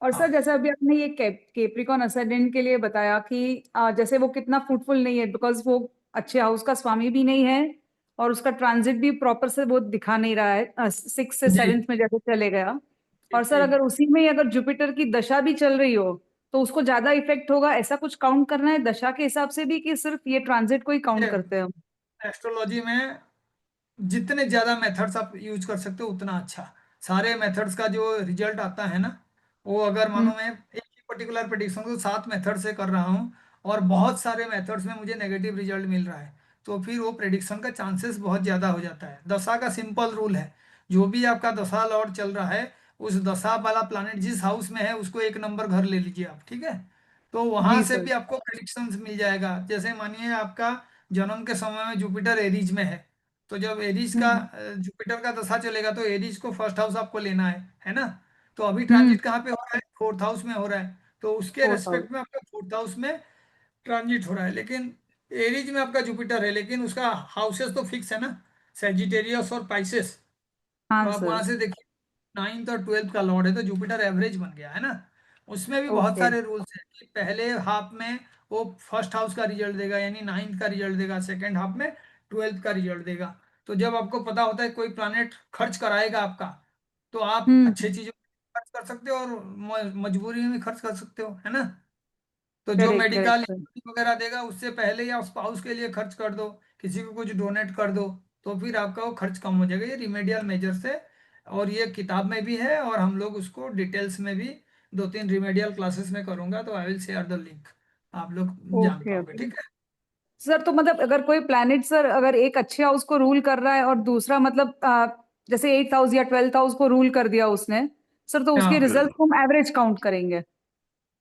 [SPEAKER 5] और
[SPEAKER 1] हाँ
[SPEAKER 5] सर जैसे अभी आपने ये केप्रिकॉन असेंडेंट के लिए बताया कि जैसे वो कितना फ्रूटफुल नहीं है बिकॉज वो अच्छे हाउस का स्वामी भी नहीं है, और उसका ट्रांजिट भी प्रॉपर से वो दिखा नहीं रहा है, 6 से 7
[SPEAKER 1] जी
[SPEAKER 5] में जैसे चले गया। और सर
[SPEAKER 1] जी।
[SPEAKER 5] अगर उसी में ही अगर जुपिटर की दशा भी चल रही हो तो उसको ज्यादा इफेक्ट होगा, ऐसा कुछ काउंट करना है दशा के हिसाब से भी कि सिर्फ ये ट्रांजिट को ही काउंट करते हैं हम?
[SPEAKER 1] एस्ट्रोलॉजी में जितने ज्यादा मेथड्स आप यूज कर सकते हो उतना अच्छा। सारे मेथड्स का जो रिजल्ट आता है ना, वो अगर मानो
[SPEAKER 5] हम्म।
[SPEAKER 1] मैं एक ही पर्टिकुलर प्रेडिक्शन को 7 मेथड से कर रहा हूँ और बहुत सारे मेथड्स में मुझे नेगेटिव रिजल्ट मिल रहा है, तो फिर वो प्रेडिक्शन का चांसेस बहुत ज्यादा हो जाता है। दशा का सिंपल रूल है, जो भी आपका दशा लॉर्ड चल रहा है, उस दशा वाला प्लानिट जिस हाउस में है उसको एक नंबर घर ले लीजिए आप, ठीक है। तो वहां
[SPEAKER 5] जी
[SPEAKER 1] से
[SPEAKER 5] सर।
[SPEAKER 1] भी आपको प्रेडिक्शंस मिल जाएगा। जैसे मानिए आपका जन्म के समय में जुपिटर एरीज में है, तो जब एरीज का
[SPEAKER 5] हम्म।
[SPEAKER 1] जुपिटर का दशा चलेगा तो एरीज को फर्स्ट हाउस आपको लेना है ना। तो अभी
[SPEAKER 5] हम्म।
[SPEAKER 1] ट्रांजिट कहाँ पे हो रहा है, फोर्थ हाउस में हो रहा है, तो उसके
[SPEAKER 5] 4,000।
[SPEAKER 1] रेस्पेक्ट में आपका फोर्थ हाउस में ट्रांजिट हो रहा है। लेकिन एरीज में आपका जुपिटर है, लेकिन उसका हाउसेस तो फिक्स है ना, सेजिटेरियस और पाइसेस। तो
[SPEAKER 5] हाँ
[SPEAKER 1] आप
[SPEAKER 5] सर।
[SPEAKER 1] वहां से देखिए, 9th और 12th का लॉर्ड है तो जुपिटर एवरेज बन गया है ना। उसमें भी बहुत
[SPEAKER 5] ओके।
[SPEAKER 1] सारे रूल्स हैं कि पहले हाफ में वो फर्स्ट हाउस का रिजल्ट देगा, यानी 9th का रिजल्ट देगा, सेकेंड हाफ में 12th का रिजल्ट देगा। तो जब आपको पता होता है कोई प्लानेट खर्च कराएगा आपका, तो आप अच्छे
[SPEAKER 5] हम्म।
[SPEAKER 1] चीजों में खर्च कर सकते हो और मजबूरी में भी खर्च कर सकते हो, है ना। तो जो
[SPEAKER 5] करेक्ट
[SPEAKER 1] मेडिकल
[SPEAKER 5] करेक्ट।
[SPEAKER 1] वगैरह देगा उससे पहले या स्पाउस के लिए खर्च कर दो, किसी को कुछ डोनेट कर दो, तो फिर आपका वो खर्च कम हो जाएगा। ये रिमेडियल मेजर से, और ये किताब में भी है, और हम लोग उसको डिटेल्स में भी 2-3 रिमेडियल क्लासेस में करूंगा, तो I will share the link, आप लोग जान
[SPEAKER 5] ओके
[SPEAKER 1] पाओगे,
[SPEAKER 5] ओके।
[SPEAKER 1] ठीक है।
[SPEAKER 5] सर तो मतलब अगर कोई प्लैनेट सर अगर एक अच्छे हाउस को रूल कर रहा है और दूसरा मतलब जैसे 8th हाउस या 12th हाउस को रूल कर दिया उसने, सर तो उसके
[SPEAKER 1] हाँ,
[SPEAKER 5] रिजल्ट को हम एवरेज काउंट करेंगे?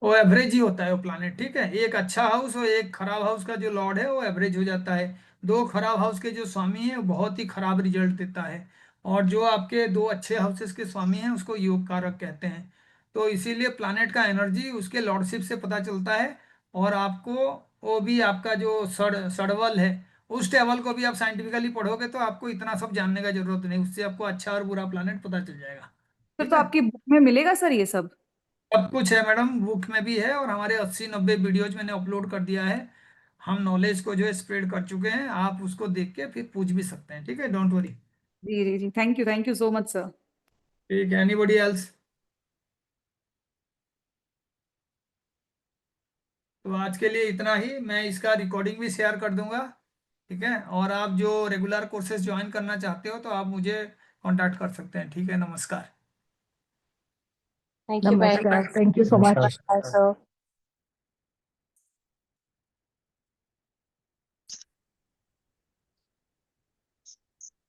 [SPEAKER 1] वो एवरेज ही होता है वो प्लानेट, ठीक है। एक अच्छा हाउस और एक खराब हाउस का जो लॉर्ड है वो एवरेज हो जाता है। दो खराब हाउस के जो स्वामी है वो बहुत ही खराब रिजल्ट देता है, और जो आपके दो अच्छे हाउसेस के स्वामी हैं उसको योग कारक कहते हैं। तो इसीलिए प्लानेट का एनर्जी उसके लॉर्डशिप से पता चलता है। और आपको वो भी आपका जो सड़वल है, उस टेबल को भी आप साइंटिफिकली पढ़ोगे तो आपको इतना सब जानने का जरूरत नहीं, उससे आपको अच्छा और बुरा प्लानेट पता चल जाएगा।
[SPEAKER 5] सर
[SPEAKER 1] ठीक
[SPEAKER 5] तो
[SPEAKER 1] है,
[SPEAKER 5] आपकी बुक में मिलेगा सर ये सब?
[SPEAKER 1] सब कुछ है मैडम, बुक में भी है, और हमारे 80-90 वीडियोज मैंने अपलोड कर दिया है। हम नॉलेज को जो है स्प्रेड कर चुके हैं, आप उसको देख के फिर पूछ भी सकते हैं। ठीक है, डोंट वरी।
[SPEAKER 5] जी जी जी, thank you so much sir.
[SPEAKER 1] ठीक है, एनीबॉडी एल्स? तो आज के लिए इतना ही, मैं इसका रिकॉर्डिंग भी शेयर कर दूंगा। ठीक है, और आप जो रेगुलर कोर्सेज ज्वाइन करना चाहते हो तो आप मुझे कांटेक्ट कर सकते हैं। ठीक है, नमस्कार।
[SPEAKER 4] Thank you very
[SPEAKER 6] Namaskar.
[SPEAKER 4] much.
[SPEAKER 6] Thank you so much.
[SPEAKER 3] नमस्कार।
[SPEAKER 4] Bye, sir.